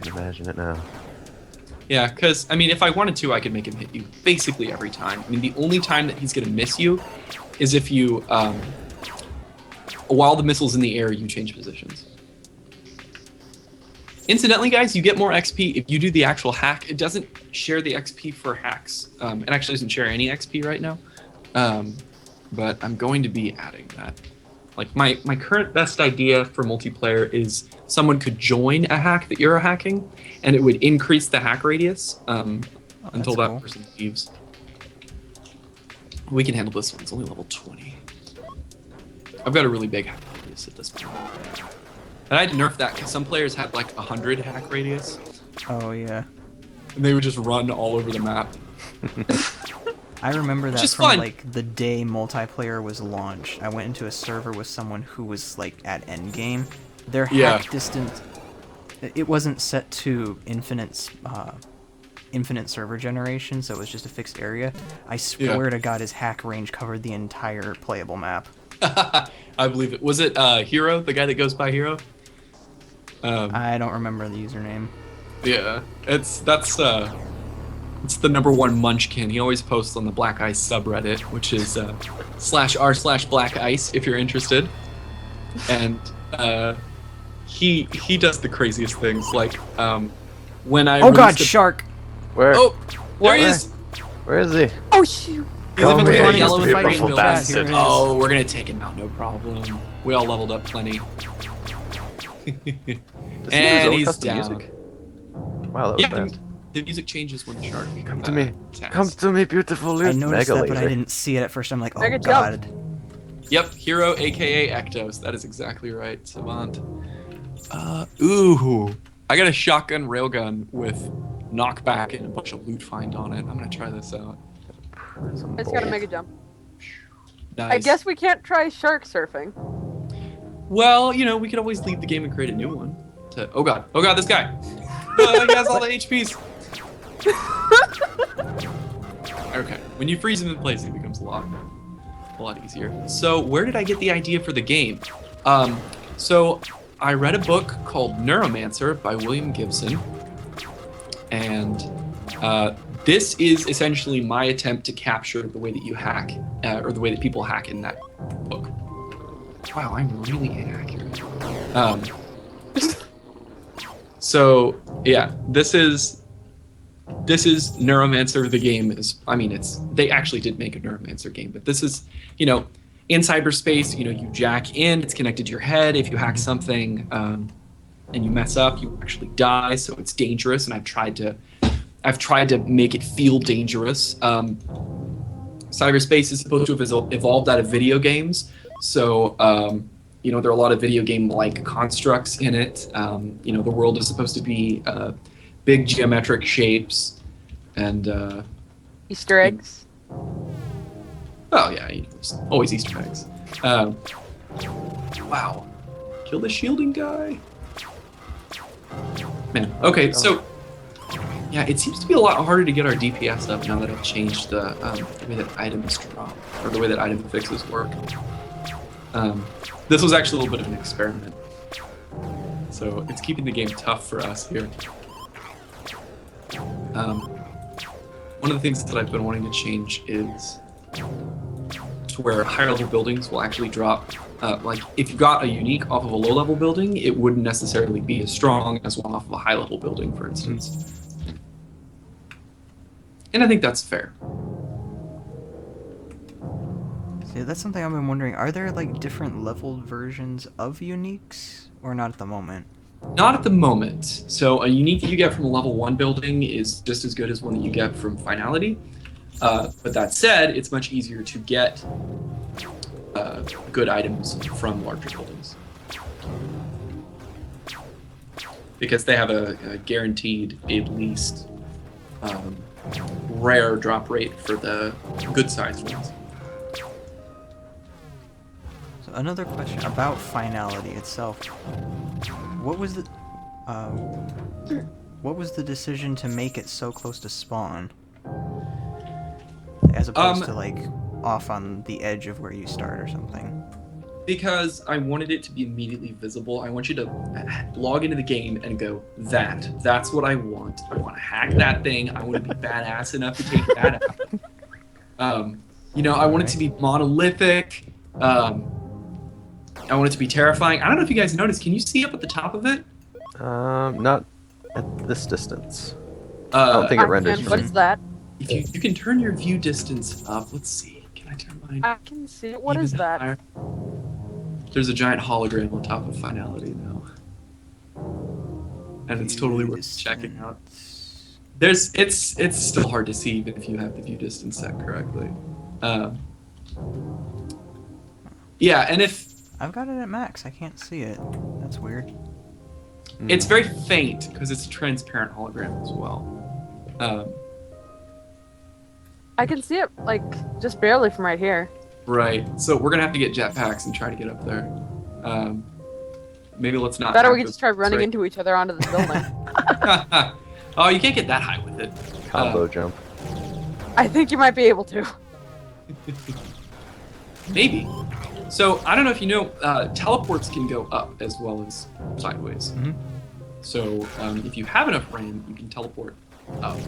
I can imagine it now. Yeah, because, I mean, if I wanted to, I could make him hit you basically every time. I mean, the only time that he's going to miss you is if you, while the missile's in the air, you change positions. Incidentally, guys, you get more XP if you do the actual hack. It doesn't share the XP for hacks. It actually doesn't share any XP right now. But I'm going to be adding that. Like, my current best idea for multiplayer is someone could join a hack that you're hacking, and it would increase the hack radius until that person leaves. We can handle this one. It's only level 20. I've got a really big hack radius at this point. And I had to nerf that because some players had like 100 hack radius. Oh, yeah. And they would just run all over the map. I remember that Just from fun. like the day multiplayer was launched. I went into a server with someone who was like at endgame. Their hack distance, it wasn't set to infinite server generation, so it was just a fixed area. I swear to God, his hack range covered the entire playable map. I believe it. Was it Hero, the guy that goes by Hero? I don't remember the username. Yeah, it's the #1 munchkin. He always posts on the Black Ice subreddit, which is /r/Black Ice if you're interested. And he does the craziest things. Like when I shark! Where? Oh, there he is. Where is he? Oh shoot! He's living with here, a you yellow and beautiful green bastard. building. Oh, we're gonna take him out, no problem. We all leveled up plenty. And he's down. Music? Wow, that was fast. The music changes when the shark. Come to me. attacks. Come to me, beautiful I noticed Mega that, but I laser. didn't see it at first. I'm like, oh Mega God. jump. Yep, Hero, aka Ectos. That is exactly right, Savant. Ooh, I got a shotgun railgun with knockback and a bunch of loot find on it. I'm gonna try this out. It's got a mega jump. Nice. I guess we can't try shark surfing. Well, you know, we could always leave the game and create a new one. Oh god, this guy. He has all the HPs. Okay, when you freeze him in place, it becomes a lot easier. So where did I get the idea for the game? So I read a book called Neuromancer by William Gibson, and this is essentially my attempt to capture the way that you hack, or the way that people hack in that book. Wow, I'm really inaccurate. So yeah, this is Neuromancer. The game is, I mean, they actually did make a Neuromancer game, but this is, you know, in cyberspace, you know, you jack in, it's connected to your head. If you hack something and you mess up, you actually die. So it's dangerous, and I've tried to make it feel dangerous. Cyberspace is supposed to have evolved out of video games, so you know, there are a lot of video game-like constructs in it. You know, the world is supposed to be big geometric shapes and Easter eggs. Oh yeah, there's always Easter eggs. Wow, kill the shielding guy. Man, okay, so yeah, it seems to be a lot harder to get our DPS up now that I've changed the way that items drop, or the way that item fixes work. This was actually a little bit of an experiment, so it's keeping the game tough for us here. One of the things that I've been wanting to change is to where higher level buildings will actually drop. Like if you got a unique off of a low level building, it wouldn't necessarily be as strong as one off of a high level building, for instance. And I think that's fair. See, that's something I've been wondering. Are there like different leveled versions of uniques, or not at the moment? Not at the moment. So a unique that you get from a level 1 building is just as good as one that you get from Finality. But that said, it's much easier to get good items from larger buildings, because they have a guaranteed at least rare drop rate for the good sized ones. So another question about Finality itself. What was the decision to make it so close to spawn, as opposed to like off on the edge of where you start or something? Because I wanted it to be immediately visible. I want you to log into the game and go, that's what I want. I want to hack that thing. I want to be badass enough to take that out. I want it to be monolithic. I want it to be terrifying. I don't know if you guys noticed. Can you see up at the top of it? Not at this distance. I don't think it renders. What is that? If you can turn your view distance up. Let's see. Can I turn mine? I can see it. What is even that? higher? There's a giant hologram on top of Finality now, and it's totally worth checking out. It's still hard to see even if you have the view distance set correctly. Yeah, and if I've got it at max, I can't see it. That's weird. it's very faint because it's a transparent hologram as well. I can see it like just barely from right here. Right. So we're gonna have to get jetpacks and try to get up there. Maybe let's not. Better have we can just try running into each other onto this building. Oh, you can't get that high with it. Combo jump. I think you might be able to. Maybe. So I don't know if you know, teleports can go up as well as sideways. Mhm. So if you have enough RAM, you can teleport up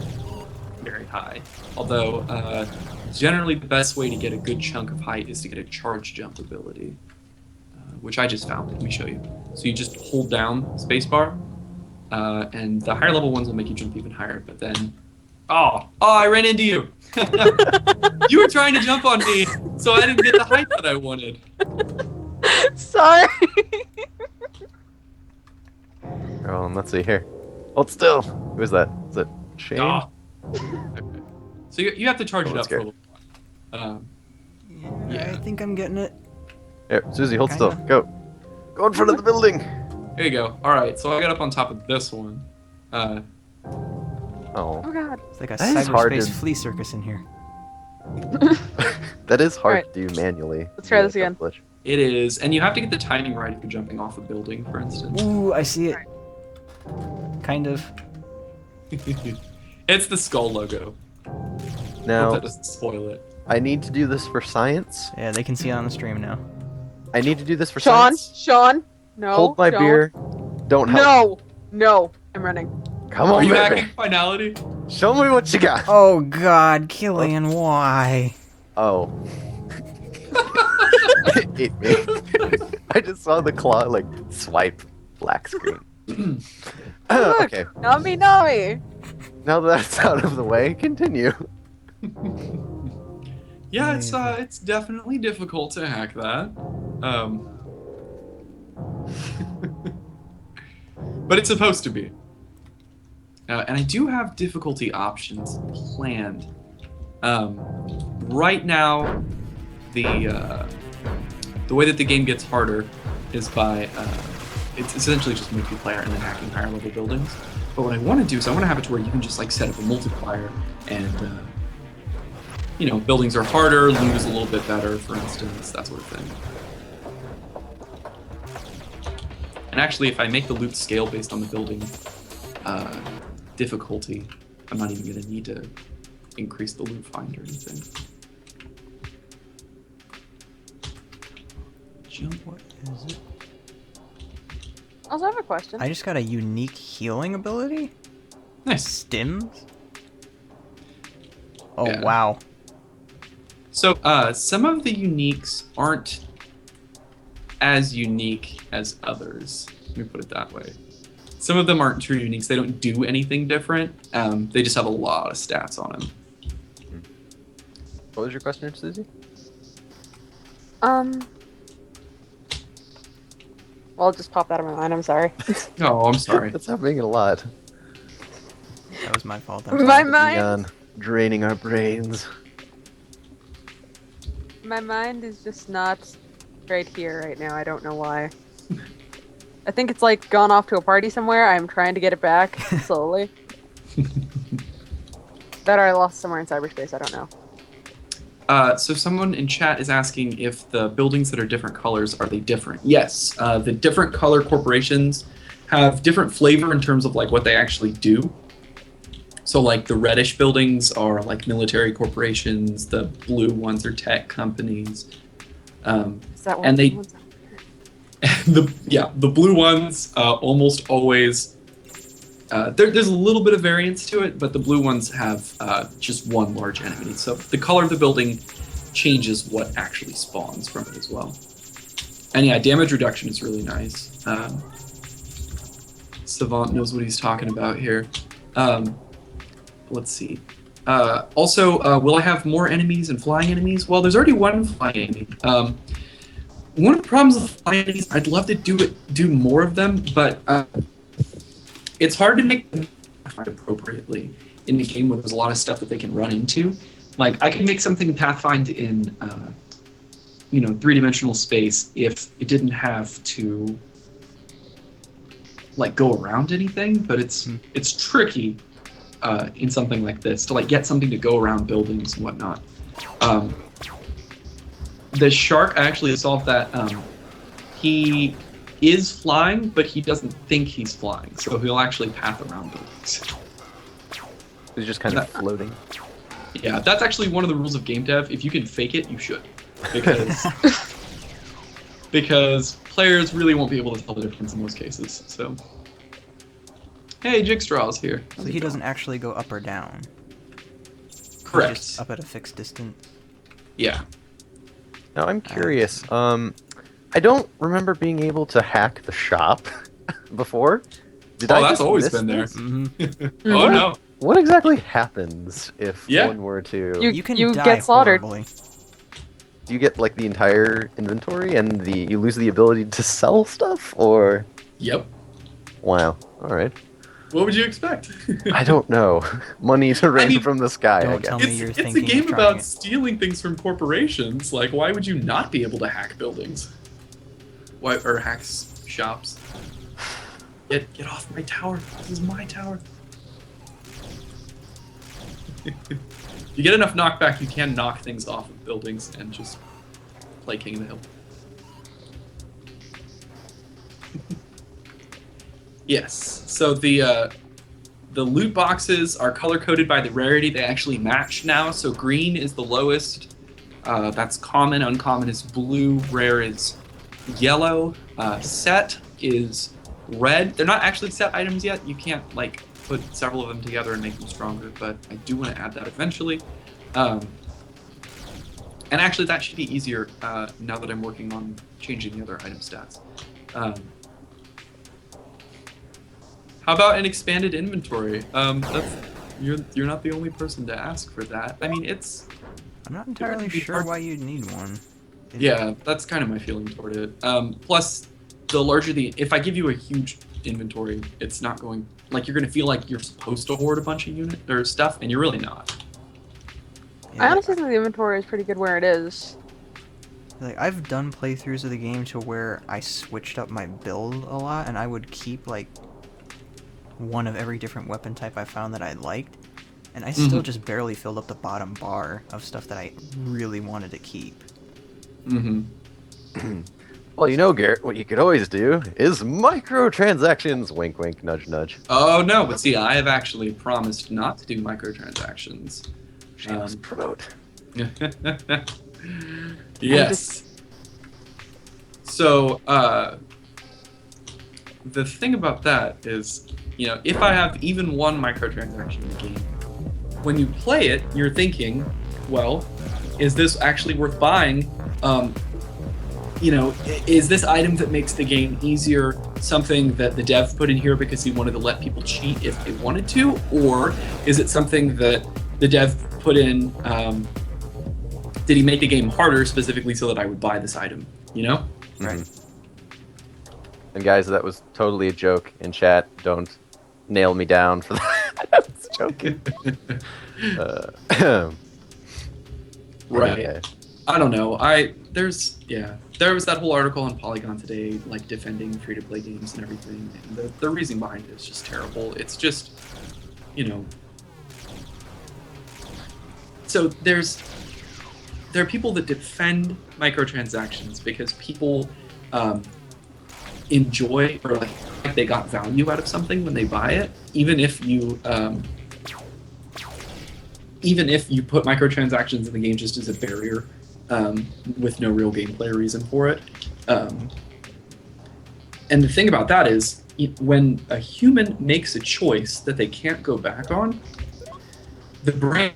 very high. Although generally the best way to get a good chunk of height is to get a charge jump ability, which I just found. Let me show you. So you just hold down spacebar, and the higher level ones will make you jump even higher. But then, oh, I ran into you. You were trying to jump on me, so I didn't get the height that I wanted. Sorry. Oh, let's see here. Hold still. Who is that? Is it Shane? Ah. Okay. So you have to charge it up for a little while. Yeah, I think I'm getting it. Here, Susie, hold still. Kinda. Go. Go in front of the building. There you go. All right, so I got up on top of this one. Oh. Oh god. It's like a That is hard cyberspace to- flea circus in here. That is hard Alright. to do manually. Let's try this again. Glitch. It is, and you have to get the timing right if you're jumping off a building, for instance. Ooh, I see it. Kind of. It's the skull logo. Now, Hope that doesn't spoil it. I need to do this for science. Yeah, they can see it on the stream now. I need to do this for Sean, science. Sean, no. Hold my don't. beer. Don't help. No, no, I'm running. Come Are on, you baby. hacking Finality? Show me what you got. Oh God, Killian, why? Oh. It ate me. I just saw the claw like swipe black screen. Look, Okay. Nami, Nami. Now that that's out of the way, continue. Yeah, it's definitely difficult to hack that. But it's supposed to be. And I do have difficulty options planned. Right now, the way that the game gets harder is by it's essentially just multiplayer and then hacking higher level buildings. But what I want to do is I want to have it to where you can just like set up a multiplier and you know, buildings are harder, loot is a little bit better, for instance, that sort of thing. And actually, if I make the loot scale based on the building difficulty, I'm not even going to need to increase the loot find or anything. What is it? I also have a question. I just got a unique healing ability? Nice. Stims? Oh, Yeah. wow. So, some of the uniques aren't as unique as others. Let me put it that way. Some of them aren't true uniques. They don't do anything different. They just have a lot of stats on them. What was your question, Susie? Well, it just popped out of my mind. I'm sorry. Oh, I'm sorry. That's happening a lot. That was my fault. I'm My sorry. mind. Beyond draining our brains. My mind is just not right here right now. I don't know why. I think it's like gone off to a party somewhere. I'm trying to get it back slowly. That or I lost somewhere in cyberspace. I don't know. So someone in chat is asking if the buildings that are different colors, are they different? Yes, the different color corporations have different flavor in terms of like what they actually do. So like the reddish buildings are like military corporations, the blue ones are tech companies. Is that one? And they, the blue ones almost always, there's a little bit of variance to it, but the blue ones have just one large enemy. So the color of the building changes what actually spawns from it as well. And yeah, damage reduction is really nice. Savant knows what he's talking about here. Let's see. Also, will I have more enemies and flying enemies? Well, there's already one flying enemy. One of the problems with flying enemies, I'd love to do more of them, but it's hard to make them fight appropriately in a game where there's a lot of stuff that they can run into. Like, I can make something pathfind in, you know, three-dimensional space if it didn't have to, like, go around anything, but it's tricky in something like this to, like, get something to go around buildings and whatnot. The shark, I actually solved that. He is flying, but he doesn't think he's flying, so he'll actually path around buildings. He's just kind of floating. Yeah, that's actually one of the rules of game dev. If you can fake it, you should, because players really won't be able to tell the difference in most cases. So, hey, Jigstraw's here. So he doesn't actually go up or down. Correct. He's just up at a fixed distance. Yeah. Now I'm curious. I don't remember being able to hack the shop before. Did I that's just always miss been there. this? Mm-hmm. Oh no. What exactly happens if Yeah. one were to? You can You die get slaughtered. horribly. Do you get like the entire inventory and you lose the ability to sell stuff, or? Yep. Wow. All right. What would you expect? I don't know. Money to rain mean, from the sky. I don't guess. tell me you're It's a thinking of game trying about it. stealing things from corporations. Like, why would you not be able to hack buildings? Why, or hack shops? Get off my tower. This is my tower. You get enough knockback, you can knock things off of buildings and just play King of the Hill. Yes. So the loot boxes are color coded by the rarity. They actually match now. So green is the lowest. That's common. Uncommon is blue. Rare is yellow. Set is red. They're not actually set items yet. You can't like put several of them together and make them stronger, but I do want to add that eventually. And actually that should be easier now that I'm working on changing the other item stats. How about an expanded inventory? You're not the only person to ask for that. I mean, it's... I'm not entirely be sure hard- why you'd need one. Yeah, that's kind of my feeling toward it. Plus, the larger the... If I give you a huge inventory, it's not going... Like, you're going to feel like you're supposed to hoard a bunch of unit or stuff, and you're really not. I honestly think the inventory is pretty good where it is. Like, I've done playthroughs of the game to where I switched up my build a lot, and I would keep, like, one of every different weapon type I found that I liked. and I still just barely filled up the bottom bar of stuff that I really wanted to keep. Well, you know, Garrett, what you could always do is microtransactions. Wink, wink, nudge, nudge. Oh no, but see, I have actually promised not to do microtransactions. Shameless promote. Yes. So, the thing about that is, you know, if I have even one microtransaction in the game, when you play it, you're thinking, well, is this actually worth buying? You know, is this item that makes the game easier something that the dev put in here because he wanted to let people cheat if they wanted to? Or is it something that the dev put in, did he make the game harder specifically so that I would buy this item, you know? Right. And guys, that was totally a joke in chat. Don't nail me down for that. I was joking. Right. Okay. I don't know. There was that whole article on Polygon today, like defending free-to-play games and everything. And the reasoning behind it is just terrible. It's just, you know. So there are people that defend microtransactions because people enjoy or like they got value out of something when they buy it, even if you put microtransactions in the game just as a barrier. With no real gameplay reason for it. And the thing about that is, when a human makes a choice that they can't go back on, the brain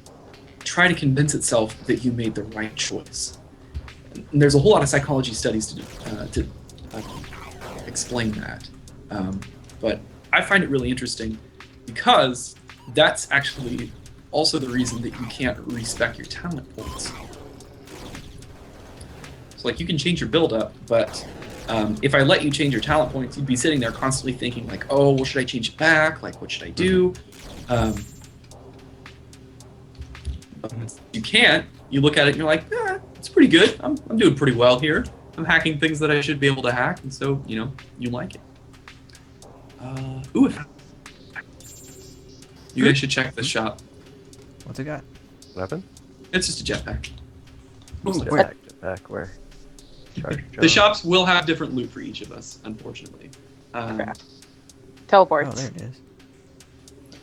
try to convince itself that you made the right choice. And there's a whole lot of psychology studies to explain that. But I find it really interesting because that's actually also the reason that you can't respec your talent points. So like you can change your build up, but if I let you change your talent points, you'd be sitting there constantly thinking like, oh, well, should I change it back? Like, what should I do? You can't. You look at it and you're like, it's pretty good. I'm doing pretty well here. I'm hacking things that I should be able to hack, and so, you know, you like it. You guys should check the shop. What's it got? What happened? It's just a jetpack. Jetpack, where? The shops will have different loot for each of us, unfortunately. Teleports. Oh, there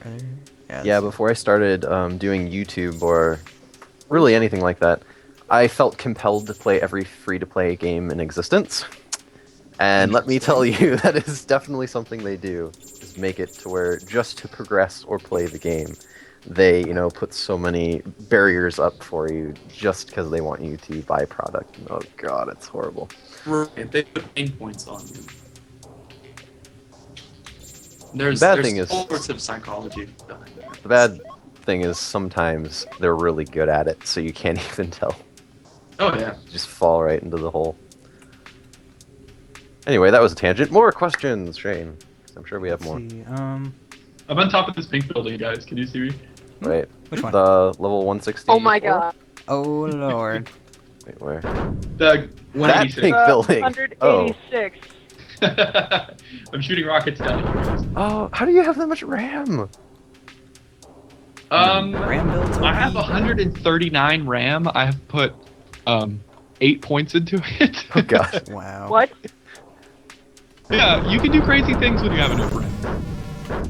it is. Yeah, before I started doing YouTube or really anything like that, I felt compelled to play every free-to-play game in existence. And let me tell you, that is definitely something they do. Is make it to where just to progress or play the game, they, you know, put so many barriers up for you just because they want you to buy product. Oh god, it's horrible. Right, they put pain points on you. There's all sorts of psychology behind that. The bad thing is sometimes they're really good at it, so you can't even tell. Oh yeah. You just fall right into the hole. Anyway, that was a tangent. More questions, Shane. I'm sure we have more. See, I'm on top of this pink building, guys. Can you see me? Right. Which one? The level 160. Oh my god. Oh lord. Wait, where? The That 186. pink building. 186. I'm shooting rockets down here. Oh, how do you have that much RAM? RAM builds. I have 139 RAM. I have put 8 points into it. Oh god. Wow. What? Yeah, you can do crazy things when you have enough RAM.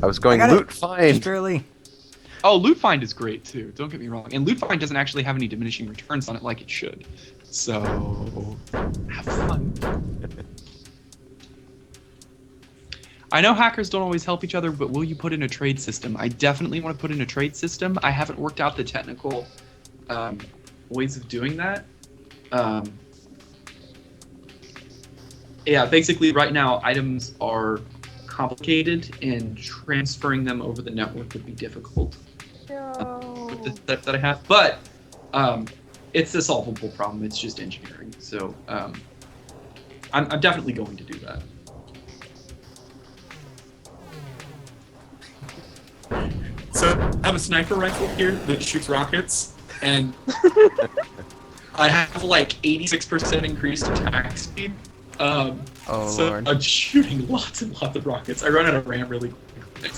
I was going I got loot it. find. Barely. Oh, Loot Find is great too. Don't get me wrong. And Loot Find doesn't actually have any diminishing returns on it like it should. So have fun. I know hackers don't always help each other, but will you put in a trade system? I definitely want to put in a trade system. I haven't worked out the technical ways of doing that. Yeah, basically right now items are complicated and transferring them over the network would be difficult with the setup that I have. But it's a solvable problem. It's just engineering. So I'm definitely going to do that. So I have a sniper rifle here that shoots rockets, and I have like 86% increased attack speed. Oh So lord. I'm shooting lots and lots of rockets. I run out of RAM really quick.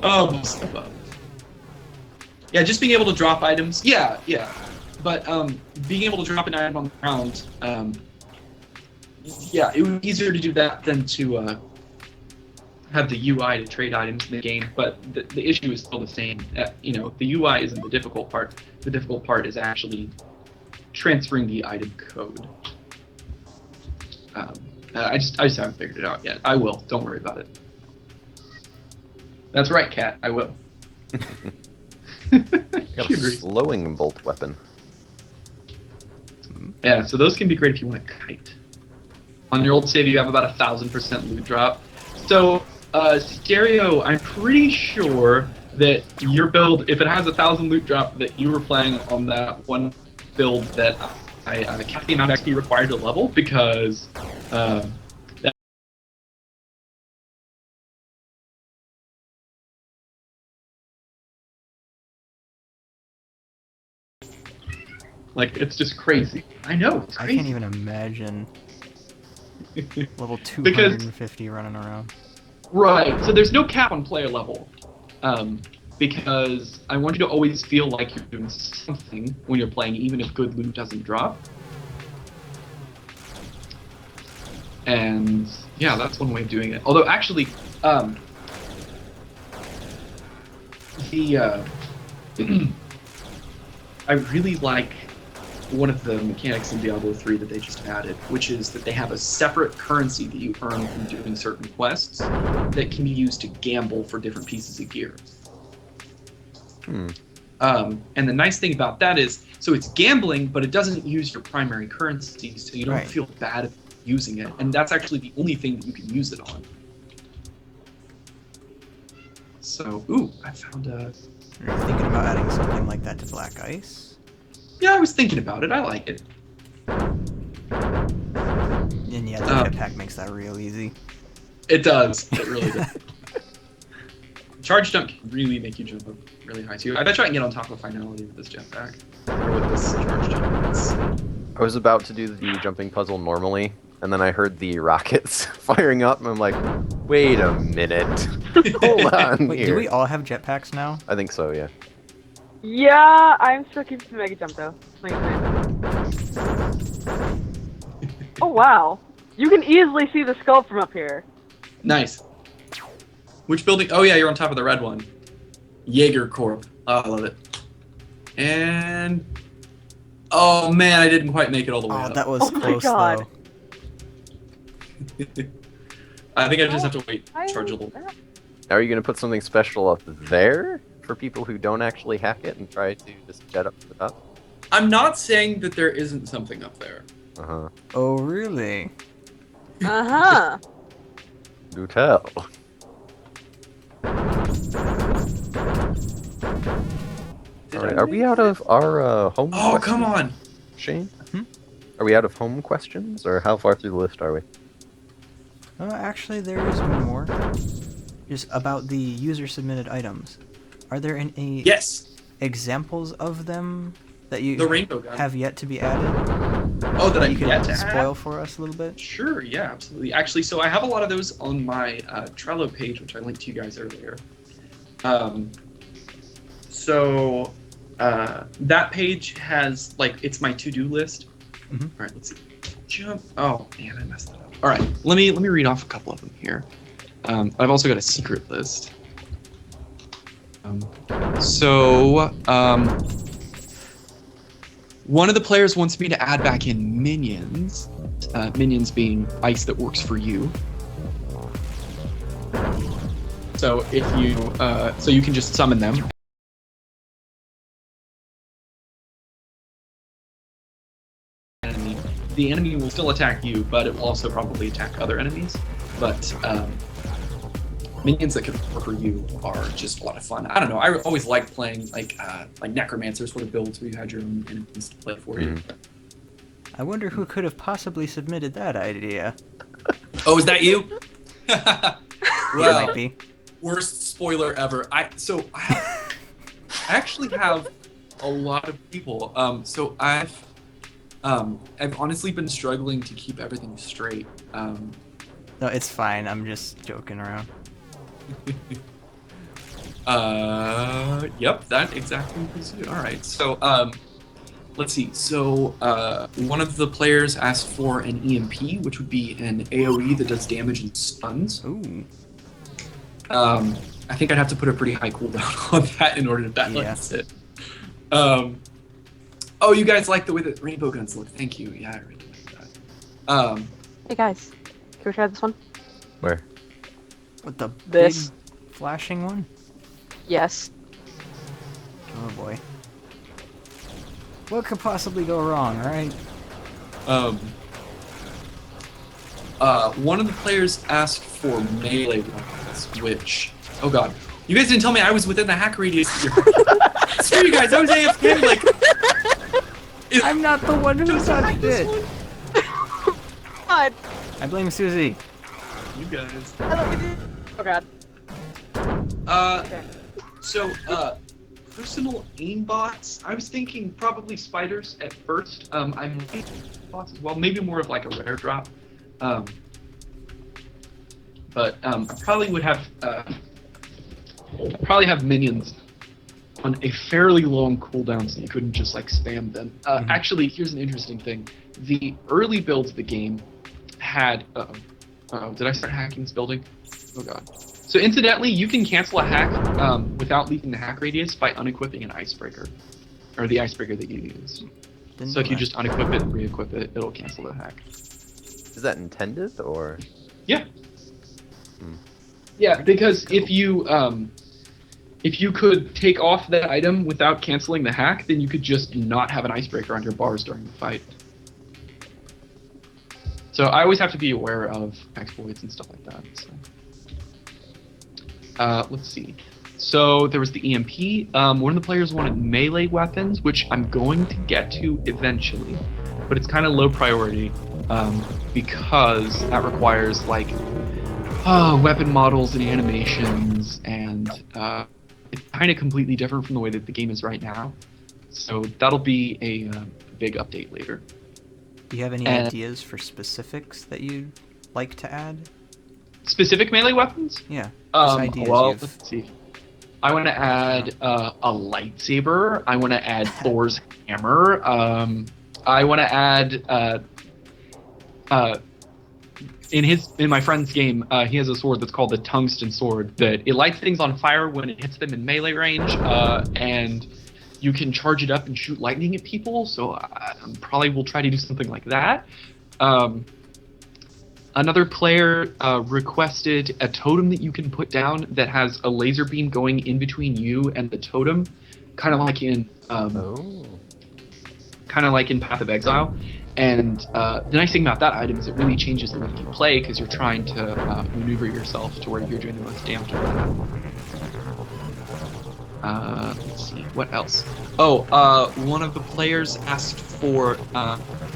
Oh, step up. Yeah, just being able to drop items. Yeah. But being able to drop an item on the ground, yeah, it would be easier to do that than to have the UI to trade items in the game. But the issue is still the same. The UI isn't the difficult part. The difficult part is actually transferring the item code. I just haven't figured it out yet. I will. Don't worry about it. That's right, Kat. I will. Got a slowing bolt weapon. Yeah, so those can be great if you want to kite. On your old save, you have about 1,000% loot drop. So, Stereo, I'm pretty sure that your build, if it has 1,000 loot drop, that you were playing on that one build that I kept the amount of XP required to level, because like, it's just crazy. I know, it's crazy. I can't even imagine level 250 running around. Right, so there's no cap on player level. Because I want you to always feel like you're doing something when you're playing, even if good loot doesn't drop. And yeah, that's one way of doing it. Although actually, I really like one of the mechanics in Diablo 3 that they just added, which is that they have a separate currency that you earn from doing certain quests that can be used to gamble for different pieces of gear. And the nice thing about that is, so it's gambling, but it doesn't use your primary currency, so you don't feel bad using it. And that's actually the only thing that you can use it on. So, ooh, I found a... Are you thinking about adding something like that to Black Ice? Yeah, I was thinking about it. I like it. And yeah, the jetpack makes that real easy. It does. It really does. Charge jump can really make you jump up really high too. I bet you I can get on top of finality with this jetpack. Or with this charge jump. I was about to do the jumping puzzle normally, and then I heard the rockets firing up, and I'm like, wait a minute. Hold on Wait, here. do we all have jetpacks now? I think so, yeah. Yeah, I'm still keeping the mega jump though. Oh wow, you can easily see the skull from up here. Nice. Which building? Oh yeah, you're on top of the red one. Jaeger Corp. Oh, I love it. And oh man, I didn't quite make it all the way up. That was close God. though. I think I just have to wait. Charge a little. Are you going to put something special up there for people who don't actually hack it and try to just jet up to the top? I'm not saying that there isn't something up there. Uh-huh. Oh, really? Uh-huh. Do tell. Alright, are we out of our home Oh, questions, come on! Shane? Are we out of home questions, or how far through the list are we? Actually, there is one more. Just about the user-submitted items. Are there any examples of them that you The rainbow gun. have yet to be added? Oh, that I you yet can to spoil add? for us a little bit? Sure, yeah, absolutely. Actually, so I have a lot of those on my Trello page, which I linked to you guys earlier. That page has, like, it's my to-do list. All right, let's see. Jump. Oh man, I messed that up. All right, let me read off a couple of them here. I've also got a secret list. One of the players wants me to add back in minions. Minions being ice that works for you. So if you, so you can just summon them. The enemy will still attack you, but it will also probably attack other enemies. But minions that can work for you are just a lot of fun. I don't know. I always liked playing like necromancer sort of builds where you had your own enemies to play for you. I wonder who could have possibly submitted that idea. Oh, is that you? It Well, might be. worst spoiler ever. I actually have a lot of people. So I've honestly been struggling to keep everything straight. No, it's fine. I'm just joking around. Yep, that exactly was it. All right, so let's see. So one of the players asked for an EMP, which would be an AOE that does damage and stuns. Ooh. I think I'd have to put a pretty high cooldown on that in order to balance it. Oh, you guys like the way that rainbow guns look. Thank you. Yeah, I really like that. Hey guys, can we try this one? Where? With the This. big flashing one? Yes. Oh boy. What could possibly go wrong, right? One of the players asked for melee weapons, which, oh god, you guys didn't tell me I was within the hack radius. Screw you guys, I was AFK. Like, I'm not the one who touched it. God. I blame Susie. You guys. I thought we did. Oh god. So, personal aimbots. I was thinking probably spiders at first. I'm bots as well, maybe more of like a rare drop. But I probably would have minions on a fairly long cooldown, so you couldn't just like spam them. Actually, here's an interesting thing: the early builds of the game had. Did I start hacking this building? Oh god. So incidentally, you can cancel a hack without leaving the hack radius by unequipping an icebreaker, or the icebreaker that you used. So if you just unequip it and re-equip it, it'll cancel the hack. Is that intended or? Yeah. Yeah, because if you could take off that item without canceling the hack, then you could just not have an icebreaker on your bars during the fight. So I always have to be aware of exploits and stuff like that. So. Let's see. So there was the EMP. One of the players wanted melee weapons, which I'm going to get to eventually, but it's kind of low priority because that requires like weapon models and animations, and it's kind of completely different from the way that the game is right now. So that'll be a big update later. Do you have any ideas for specifics that you'd like to add? Specific melee weapons? Yeah. Ideas Well, you've... let's see. I want to add a lightsaber. I want to add Thor's hammer. I want to add in my friend's game, he has a sword that's called the tungsten sword that it lights things on fire when it hits them in melee range, and you can charge it up and shoot lightning at people. So I probably will try to do something like that. Another player requested a totem that you can put down that has a laser beam going in between you and the totem, kind of like in Path of Exile. And the nice thing about that item is it really changes the way you play because you're trying to maneuver yourself to where you're doing the most damage. Let's see, what else? One of the players asked for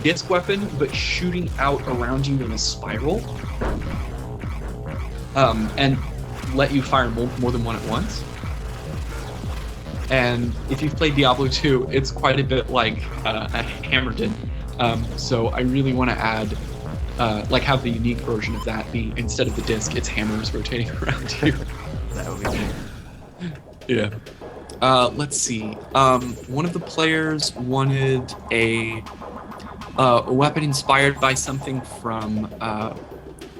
disc weapon, but shooting out around you in a spiral, and let you fire more than one at once. And if you've played Diablo 2, it's quite a bit like a hammer did. So I really want to add, have the unique version of that be, instead of the disc, it's hammers rotating around you. That would be cool. Yeah. Let's see. One of the players wanted a weapon inspired by something from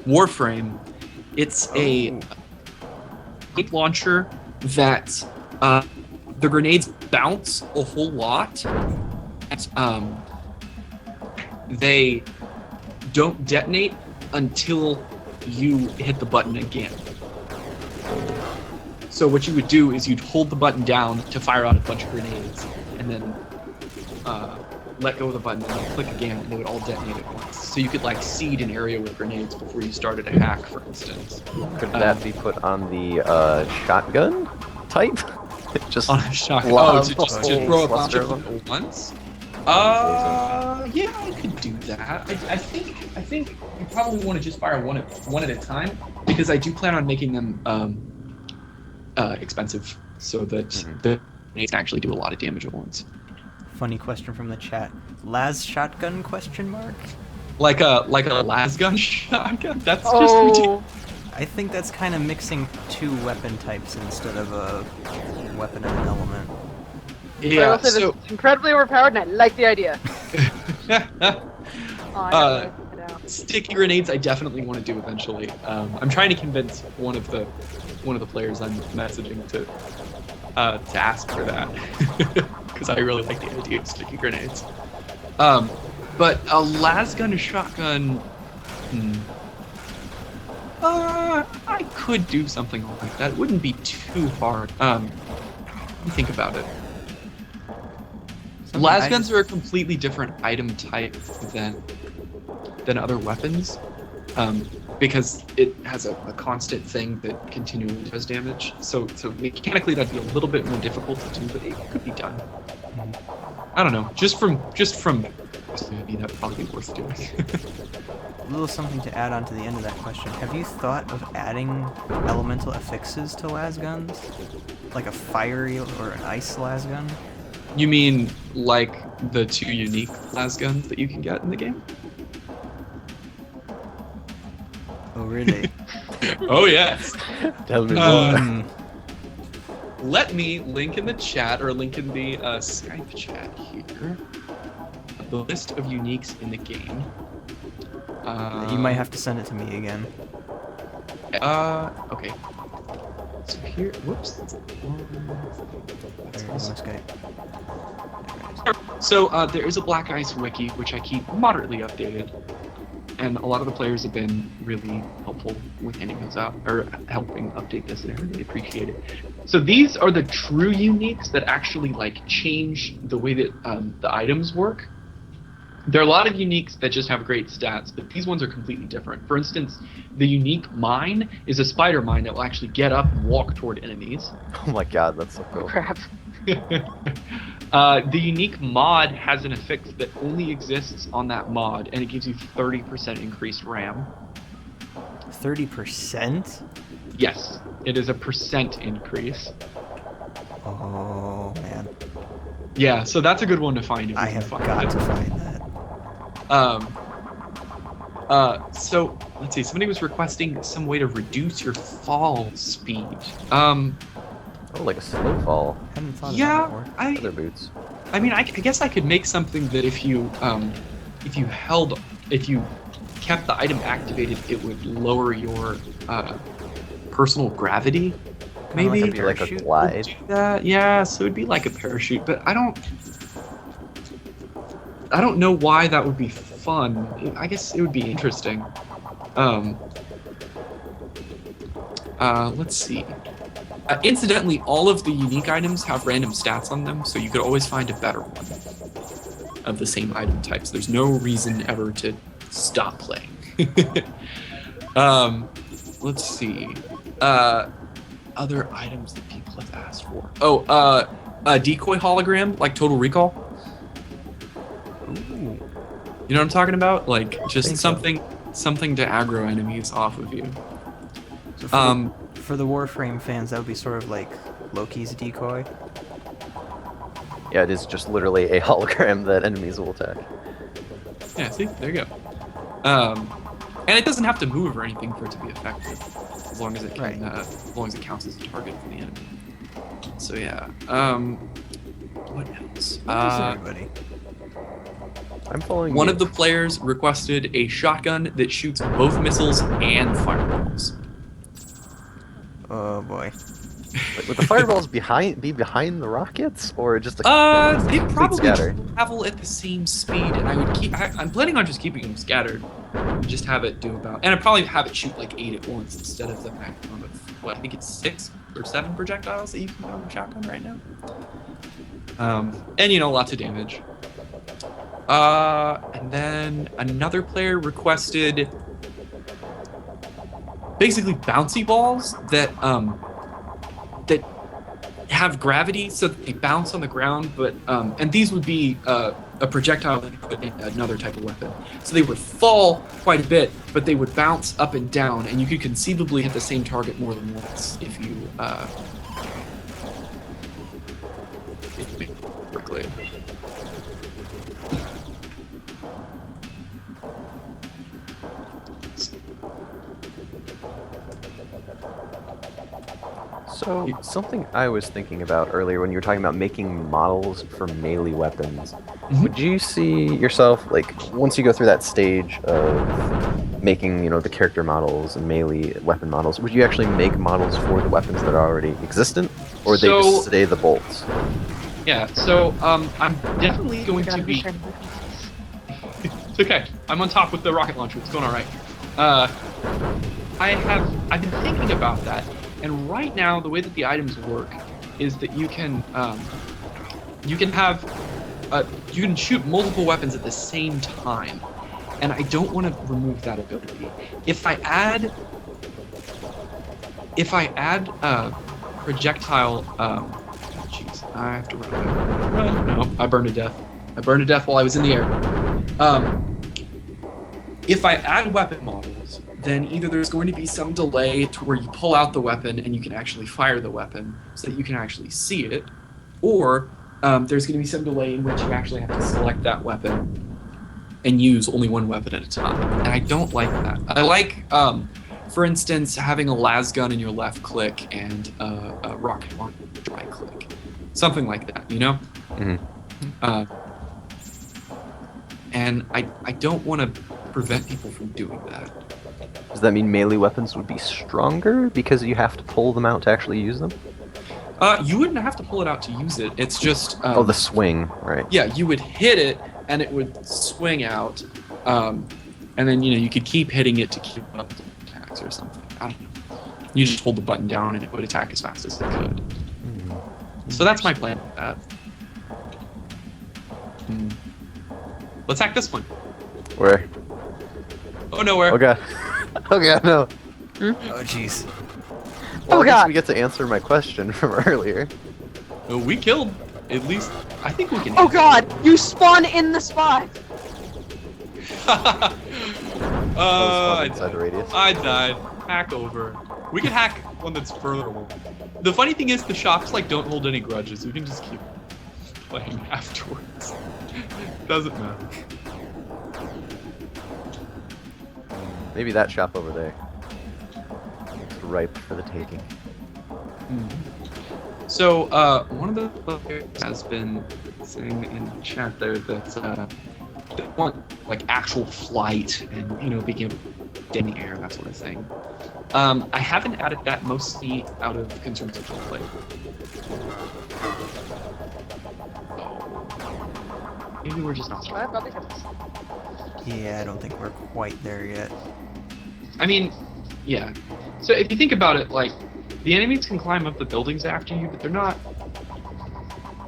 Warframe. It's a grenade launcher that the grenades bounce a whole lot. And, they don't detonate until you hit the button again. So what you would do is you'd hold the button down to fire out a bunch of grenades, and then let go of the button and then click again, and they would all detonate at once. So you could like seed an area with grenades before you started a hack, for instance. Could that be put on the shotgun type? Just on a shotgun. To throw a bunch of them at once. Yeah, I could do that. I think you probably want to just fire one at a time, because I do plan on making them expensive so that the grenades actually do a lot of damage at once. Funny question from the chat. Las shotgun question mark? Like a las gun shotgun? That's just ridiculous. I think that's kind of mixing two weapon types instead of a weapon and an element. But I Yeah. will say So. this is incredibly overpowered, and I like the idea. Oh, I never really figured it out. Sticky grenades, I definitely want to do eventually. I'm trying to convince one of the players I'm messaging to ask for that because I really like the idea of sticky grenades. But a lasgun shotgun, I could do something like that. It wouldn't be too hard. Let me think about it. Lasguns are a completely different item type than other weapons, because it has a constant thing that continually does damage. So mechanically that'd be a little bit more difficult to do, but it could be done. I don't know. Just from maybe that'd probably be worth doing. A little something to add on to the end of that question. Have you thought of adding elemental affixes to lasguns? Like a fiery or an ice lasgun? You mean like the 2 unique lasguns that you can get in the game? Oh, really? Oh yes. Tell me more. Let me link in the chat or link in the Skype chat here the list of uniques in the game. You might have to send it to me again. Okay. So here, whoops. There, no Skype. So there is a Black Ice wiki, which I keep moderately updated, and a lot of the players have been really helpful with handing those out, or helping update this, and I really appreciate it. So these are the true uniques that actually like change the way that the items work. There are a lot of uniques that just have great stats, but these ones are completely different. For instance, the unique mine is a spider mine that will actually get up and walk toward enemies. Oh my god, that's so cool. Crap. The unique mod has an affix that only exists on that mod, and it gives you 30% increased RAM. 30%? Yes, it is a percent increase. Oh, man. Yeah, so that's a good one to find if you I can have find got it. to find that. So let's see. Somebody was requesting some way to reduce your fall speed. Oh, like a slow fall. Hadn't thought of that Yeah, before. Leather boots. I mean, I guess I could make something that if you kept the item activated, it would lower your personal gravity. Kinda Maybe like a Be like a parachute? glide. do that. Yeah, so it'd be like a parachute, but I don't know why that would be fun. I guess it would be interesting. Let's see. Incidentally, all of the unique items have random stats on them, so you could always find a better one of the same item types. There's no reason ever to stop playing. Let's see. Other items that people have asked for. Oh, a decoy hologram, like Total Recall. Ooh. You know what I'm talking about? Like just Think so. something to aggro enemies off of you. So for the Warframe fans, that would be sort of like Loki's decoy. Yeah, it is just literally a hologram that enemies will attack. Yeah, see, there you go. And it doesn't have to move or anything for it to be effective, as long as it can, Right. as long as it counts as a target for the enemy. So yeah. What else? Where is everybody? I'm following One you. of the players requested a shotgun that shoots both missiles and fireballs. Oh boy. Would the fireballs be behind the rockets, or just a They complete probably scatter? travel at the same speed, and I would I'm planning on just keeping them scattered, and just have it do about, and I'd probably have it shoot like 8 at once instead of the maximum of what I think it's 6 or 7 projectiles that you can put on a shotgun right now. And lots of damage. And then another player requested basically bouncy balls that that have gravity, so that they bounce on the ground, but and these would be a projectile that you put in another type of weapon. So they would fall quite a bit, but they would bounce up and down, and you could conceivably hit the same target more than once if you quickly. Oh. Something I was thinking about earlier when you were talking about making models for melee weapons. Mhm. Would you see yourself, like, once you go through that stage of making, the character models and melee weapon models, would you actually make models for the weapons that are already existent? Or would they So- just stay the bolts? Yeah, so I'm definitely going to be. It's okay. I'm on top with the rocket launcher. It's going all right. I've been thinking about that, and right now the way that the items work is that you can shoot multiple weapons at the same time, and I don't want to remove that ability. If I add projectile, jeez, I have to run. No, I burned to death. I burned to death while I was in the air. If I add weapon models, then either there's going to be some delay to where you pull out the weapon and you can actually fire the weapon so that you can actually see it, or there's going to be some delay in which you actually have to select that weapon and use only one weapon at a time. And I don't like that. I like, for instance, having a las gun in your left click and a rocket launcher in your right click. Something like that, you know? Mhm. And I don't want to prevent people from doing that. Does that mean melee weapons would be stronger because you have to pull them out to actually use them? You wouldn't have to pull it out to use it. It's just Oh, the swing, right. yeah, you would hit it and it would swing out, and then you could keep hitting it to keep up the attacks or something. I don't know. You just hold the button down and it would attack as fast as it could. So that's my plan with that. Let's hack this one. Where? Oh, nowhere. Oh god. Oh god, no. Oh jeez. Well, Oh, I guess God. we get to answer my question from earlier. We killed at least. I think we can. Oh god, you spawn in the spot! That was fun inside the radius. I died. Hack over. We can hack one that's further away. The funny thing is, the shops don't hold any grudges. We can just keep playing afterwards. Doesn't matter. Maybe that shop over there. It's ripe for the taking. So, one of the players has been saying in the chat there that they want actual flight and being able to get in the air, that sort of thing. I haven't added that mostly out of concerns of gameplay. Maybe we're just not. Yeah, I don't think we're quite there yet. I mean, yeah. So if you think about it, the enemies can climb up the buildings after you, but they're not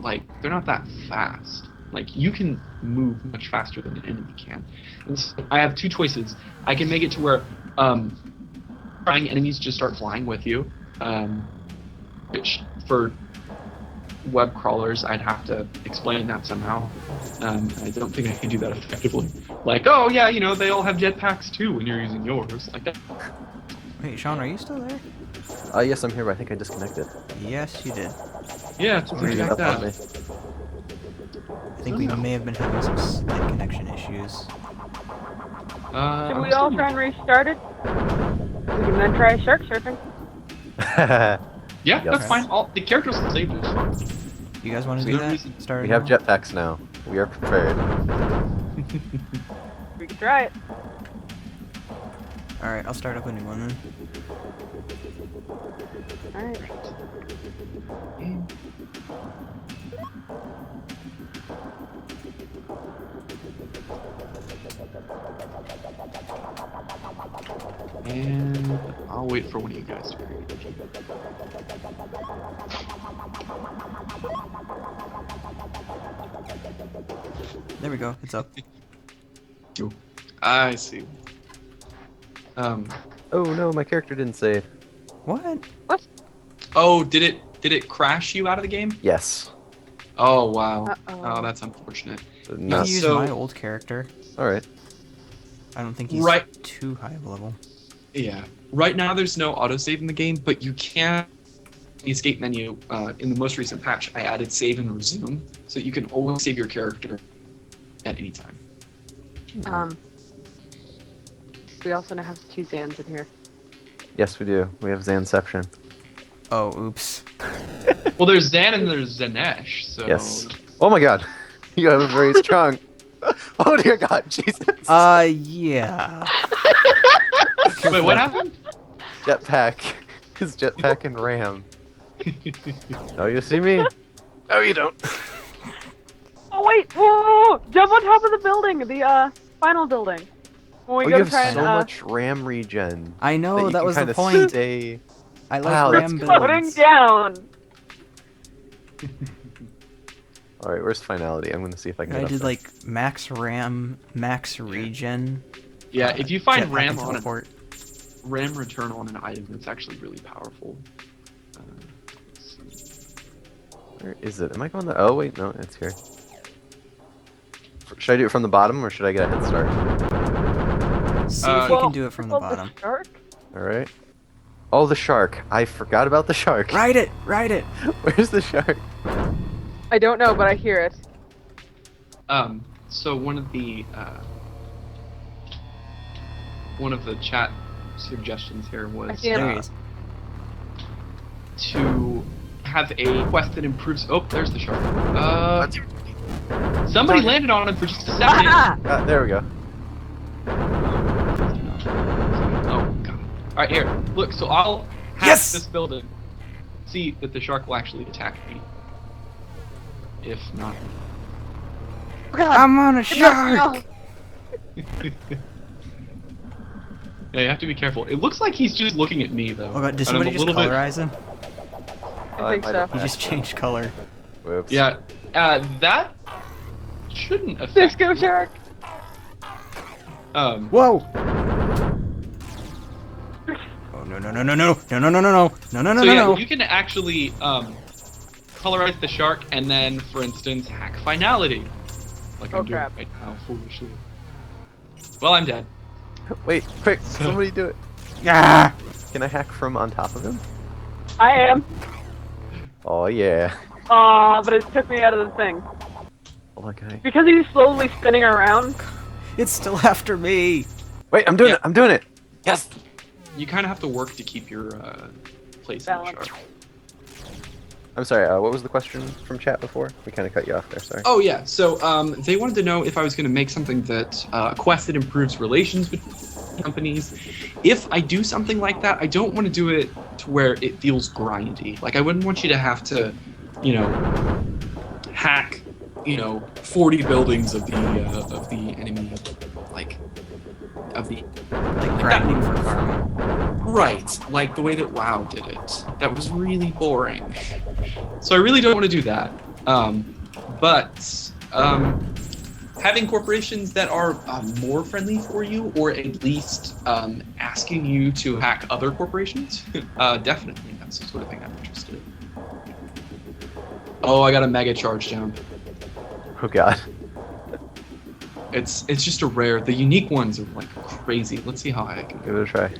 that fast. You can move much faster than an enemy can. And so I have two choices. I can make it to where trying enemies just start flying with you, which for web crawlers I'd have to explain that somehow. I don't think I can do that effectively. Oh yeah, they all have jetpacks too when you're using yours. Like that. Wait, Sean, are you still there? Yes, I'm here, but I think I disconnected. Yes, you did. Yeah, it's something Maybe like that's on that. me. I think we may have been having some slight connection issues. Should we all try and restart it? We can then try shark surfing. Yeah, Yes. that's fine. The characters will save us. You guys want to There's do no that? reason. Start We it have now? jetpacks now. We are prepared. We can try it. Alright, I'll start up a new one then. Alright. And I'll wait for one of you guys to read. There we go, it's up. I see. Oh no, my character didn't save. What? Oh, did it crash you out of the game? Yes. Oh wow. Uh-oh. Oh, that's unfortunate. So You not can use so- my old character. Alright. I don't think he's Right. too high of a level. Yeah. Right now there's no autosave in the game, but you can the escape menu in the most recent patch I added save and resume, so you can always save your character at any time. We also now have two Zans in here. Yes, we do. We have Zanception. Oh, oops. Well, there's Zan and there's Zanesh, so... Yes. Oh my god. You have a very strong... Oh dear god, Jesus. Yeah. Wait, what happened? Jetpack. His jetpack and ram. Oh, you see me? Oh, you don't. Oh wait! Whoa! Jump on top of the building, the final building. When we Oh, go you to have try so and much ram regen. I know, you that can was the kinda point. Stay... I like Wow, that's ram floating builds. down. All right, where's finality? I'm gonna see if I can. I get up did there. like max ram, max regen. Yeah, if you find jetpack Ram and on a teleport. Ram return on an item, it's actually really powerful. Let's see. Where is it? Am I going there? Oh wait, no, it's here. Should I do it from the bottom or should I get a head start? See if you Well, can do it from the well, bottom. shark? All right. Oh, the shark! I forgot about the shark. Ride it, ride it. Where's the shark? I don't know, but I hear it. So one of the chat suggestions here I was see him. There he is. to have a quest that improves. Oh, there's the shark. Somebody landed on him for just a second. Ah! There we go. Oh god. Alright, here. Look, so I'll hack Yes! this building. See that the shark will actually attack me. If not. I'm on a shark. Yeah, you have to be careful. It looks like he's just looking at me though. Oh god, did And I'm somebody a just little bit- colorize him? I think so. He just changed color. Whoops. Yeah, that shouldn't affect. Cisco shark. Whoa! Oh no no no no no no no no no no no no no So yeah, no! you can actually colorize the shark and then, for instance, hack finality, like Oh, I'm doing crap. right now, foolishly. Well, I'm dead. Wait, quick! Somebody do it. Ah! Can I hack from on top of him? I am. Oh yeah. Aw, but it took me out of the thing. Okay. Because he's slowly spinning around. It's still after me. Wait, I'm doing Yeah. it. I'm doing it. Yes. You kind of have to work to keep your place in the Balance. shark. I'm sorry. What was the question from chat before? We kind of cut you off there. Sorry. Oh yeah, so they wanted to know if I was going to make something that quest that improves relations between companies. If I do something like that, I don't want to do it to where it feels grindy. Like I wouldn't want you to have to, you know, hack, 40 buildings of the enemy, like of the Like grinding for karma. right, like the way that WoW did it. That was really boring. So I really don't want to do that. But having corporations that are more friendly for you, or at least asking you to hack other corporations, definitely that's the sort of thing I'm interested in. Oh, I got a mega charge jump. Oh god. It's just a rare. The unique ones are like crazy. Let's see how I can. Give it a try.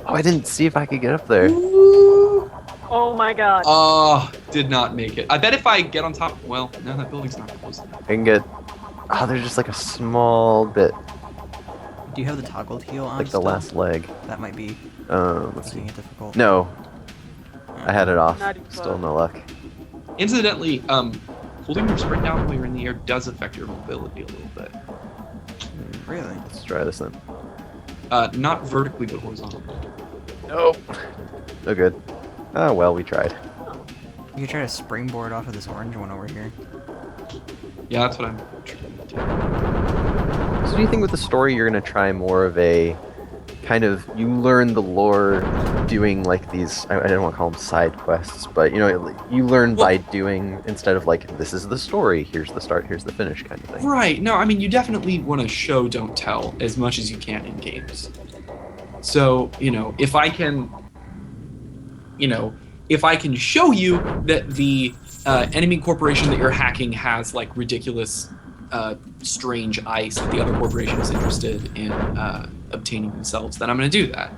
Oh, I didn't see if I could get up there. Oh my god. Oh, did not make it. I bet if I get on top. Well, no, that building's not close enough. I can get. Oh, there's just like a small bit, Do you have the toggled heal on? like the still? last leg. That might be Let's see. making it difficult. No, I had it off. Not even Still close. no luck. Incidentally, holding your sprint down while you're in the air does affect your mobility a little bit. Really? Let's try this then. Not vertically, but horizontally. Nope. No good. Oh well, we tried. You can try to springboard off of this orange one over here. Yeah, that's what I'm trying to do. So do you think with the story you're gonna try more of a kind of, you learn the lore doing like these, I don't want to call them side quests, but you learn by doing, instead of like, this is the story, here's the start, here's the finish kind of thing. Right. No, I mean, you definitely want to show, don't tell as much as you can in games. So, if I can, if I can show you that the enemy corporation that you're hacking has like ridiculous, strange ice that the other corporation is interested in obtaining themselves, then I'm going to do that.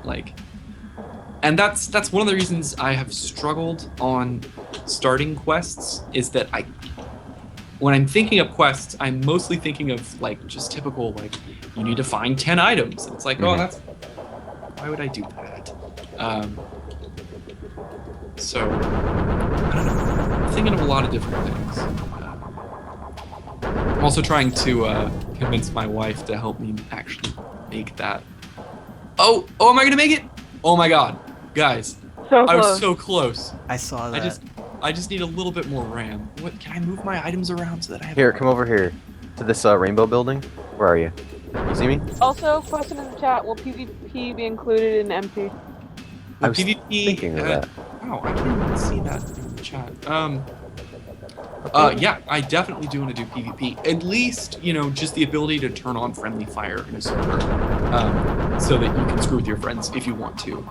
And that's one of the reasons I have struggled on starting quests, is that when I'm thinking of quests, I'm mostly thinking of like just typical, like, you need to find 10 items. And it's like, oh, why would I do that? So, I don't know. I'm thinking of a lot of different things. I'm also trying to convince my wife to help me actually make that. Oh, am I gonna make it? Oh my god, guys, So I was close. so close. I saw that. I just need a little bit more RAM. What? Can I move my items around so that I have? Here, come over here to this rainbow building. Where are you? You see me? Also, question in the chat: will PvP be included in MP? I was PvP, thinking of that. Wow, I can't even see that in the chat. Yeah, I definitely do want to do PvP. At least, just the ability to turn on friendly fire in a server, so that you can screw with your friends if you want to.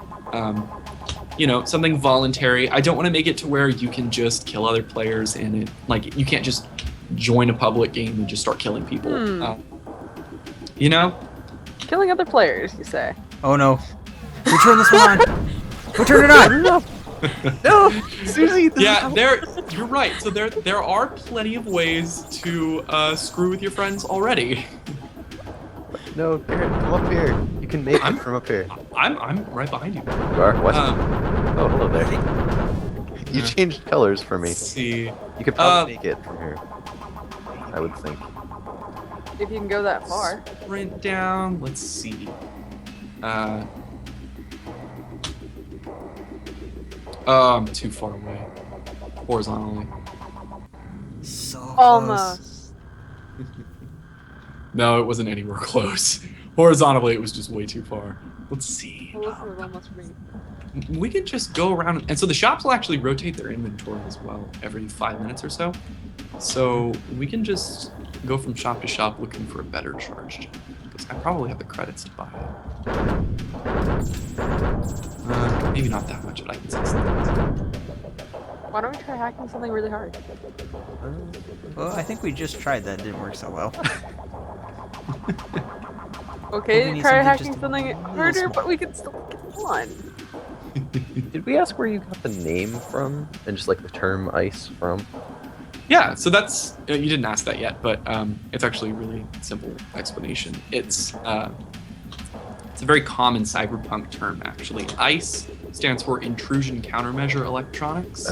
Something voluntary. I don't want to make it to where you can just kill other players and you can't just join a public game and just start killing people. Killing other players, you say? Oh no. Who turned this one on? Who turned it on? No, Susie. Yeah, you're right. So there are plenty of ways to screw with your friends already. No, Garret, come up here. You can make it from up here. I'm right behind you. You are? What? Oh, hello there. You Yeah. changed colors for me. Let's see. You could probably make it from here. I would think. If you can go that far. Sprint down. Let's see. I'm too far away. Horizontally. So close. Almost. No, it wasn't anywhere close. Horizontally, it was just way too far. Let's see. Well, this was almost me. We could just go around, and so the shops will actually rotate their inventory as well every 5 minutes or so. So we can just go from shop to shop looking for a better charge gem, because I probably have the credits to buy it. Maybe not that much, but I can say something. Why don't we try hacking something really hard? Well, I think we just tried that. It didn't work so well. We Okay, need try something hacking just a something little harder, smaller. but we can still get one. Did we ask where you got the name from? And just like the term ice from? Yeah, so that's you didn't ask that yet, but it's actually a really simple explanation. It's a very common cyberpunk term, actually. ICE stands for Intrusion Countermeasure Electronics.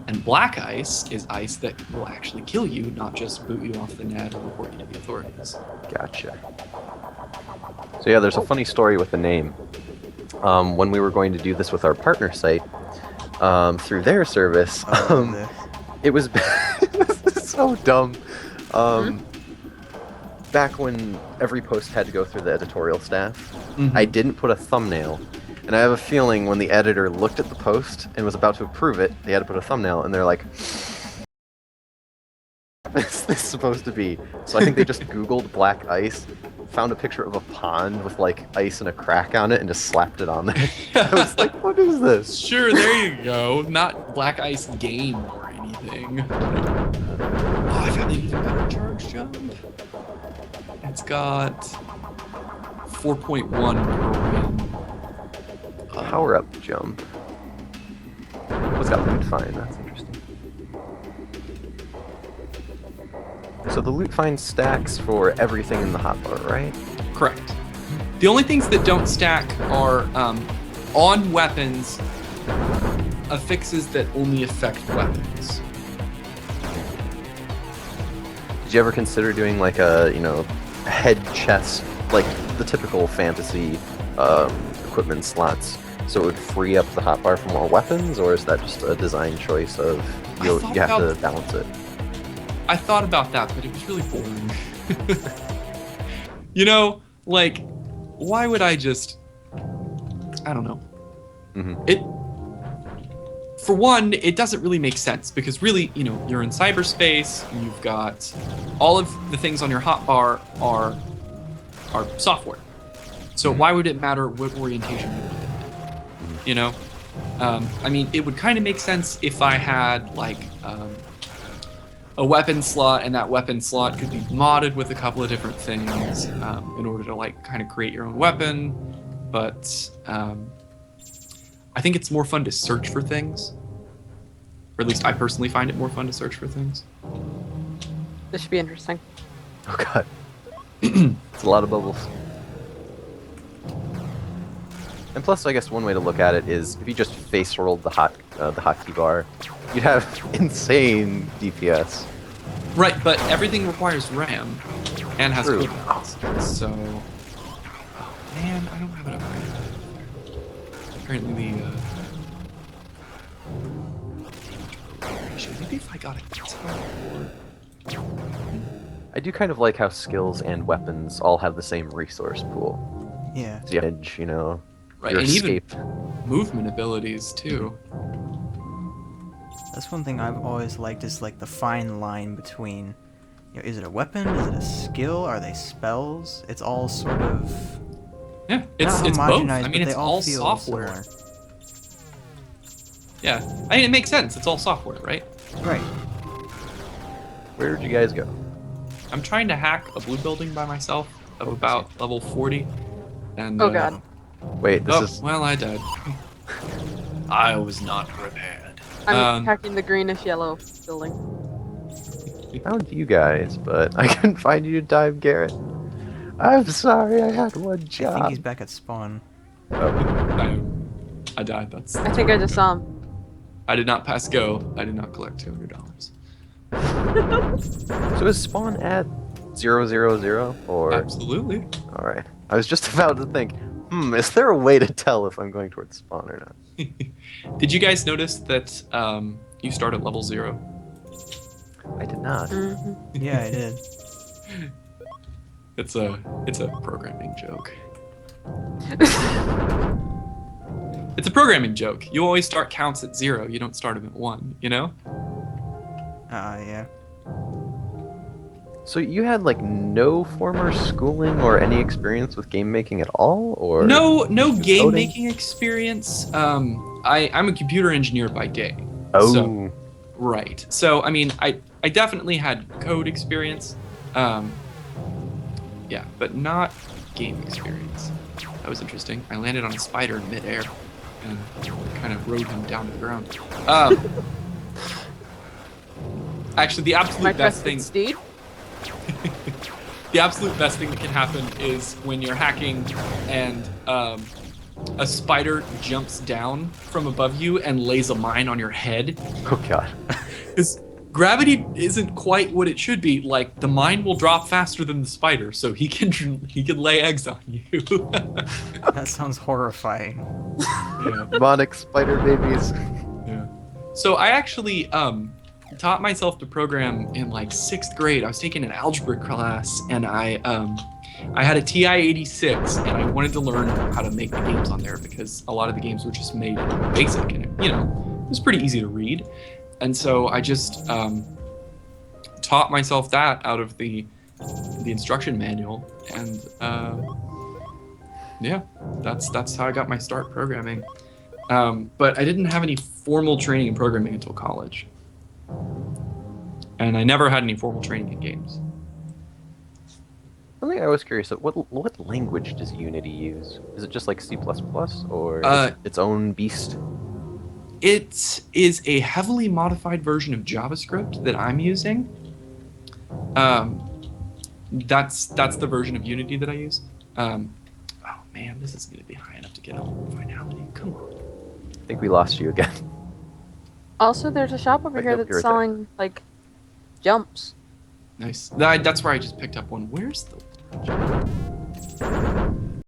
And black ice is ice that will actually kill you, not just boot you off the net or report you to the authorities. Gotcha. So yeah, there's a funny story with the name. When we were going to do this with our partner site, through their service, it was so dumb. Back when every post had to go through the editorial staff, I didn't put a thumbnail. And I have a feeling when the editor looked at the post and was about to approve it, they had to put a thumbnail, and they're like, "What's this supposed to be?" So I think they just Googled black ice, found a picture of a pond with like ice and a crack on it, and just slapped it on there. I was like, "What is this?" Sure, there you go. Not black ice game or anything. Oh, I found an even better charge jump. It's got 4.1 per ram. Power up jump. Oh, it's got loot find. That's interesting. So the loot find stacks for everything in the hotbar, right? Correct. The only things that don't stack are on weapons, affixes that only affect weapons. Did you ever consider doing like a, head chest, like the typical fantasy equipment slots, so it would free up the hotbar for more weapons, or is that just a design choice of you have to balance it? I thought about that, but it was really boring. Why would I just... I don't know. For one, it doesn't really make sense, because really, you're in cyberspace, you've got all of the things on your hotbar are software. So why would it matter what orientation you put it in? I mean, it would kind of make sense if I had like a weapon slot, and that weapon slot could be modded with a couple of different things in order to like kind of create your own weapon. But I think it's more fun to search for things, or at least I personally find it more fun to search for things. This should be interesting. Oh god. It's a lot of bubbles. And plus, I guess one way to look at it is if you just face rolled the hotkey bar, you'd have insane DPS. Right, but everything requires RAM and has True. cooldowns. So, oh man, I don't have it up. Apparently the maybe if I got a guitar or... I do kind of like how skills and weapons all have the same resource pool. Yeah. So you have edge, you know, Right, your and escape. even movement abilities too. That's one thing I've always liked is like the fine line between, you know, is it a weapon? Is it a skill? Are they spells? It's all sort of Yeah, it's not both. homogenized, I but mean, they it's all all feel software. similar. Yeah, I mean, it makes sense. It's all software, right? Right. Where did you guys go? I'm trying to hack a blue building by myself of about level 40. And, Oh god. Wait, this Oh, is... well, I died. I was not prepared. I'm hacking the greenish yellow building. Found you guys, but I couldn't find you to dive, Garret. I'm sorry, I had one I think job. he's back at spawn. I died. That's I think I just saw him. I did not pass go. I did not collect $200. So is spawn at 000 or? Absolutely. All right. I was just about to think, is there a way to tell if I'm going towards spawn or not? Did you guys notice that you start at level 0? I did not. Yeah, I did. It's a programming joke. It's a programming joke. You always start counts at 0. You don't start them at 1. You know? Yeah. So you had like no former schooling or any experience with game making at all, or No just game coding? making experience. I'm a computer engineer by day. Oh, So, right. So I mean, I definitely had code experience. Yeah, but not game experience. That was interesting. I landed on a spider in midair and kind of rode him down to the ground. Actually, the absolute My best trusted thing. steed. The absolute best thing that can happen is when you're hacking and a spider jumps down from above you and lays a mine on your head. oh god. Because gravity isn't quite what it should be. Like, the mine will drop faster than the spider, so he can lay eggs on you. That sounds horrifying. Yeah. Demonic spider babies. Yeah. So I actually taught myself to program in like 6th grade. I was taking an algebra class, and I had a TI-86, and I wanted to learn how to make the games on there because a lot of the games were just made in BASIC, and it was pretty easy to read. And so I just taught myself that out of the instruction manual, and yeah, that's how I got my start programming. But I didn't have any formal training in programming until college. And I never had any formal training in games. Something I was curious of, what language does Unity use? Is it just like C++ or is it its own beast? It is a heavily modified version of JavaScript that I'm using. That's the version of Unity that I use. Oh man, this is going to be high enough to get a finality. Come on. I think we lost you again. Also, there's a shop over Right, here yep, that's you're right there. selling like jumps. Nice. That's where I just picked up one. Where's the...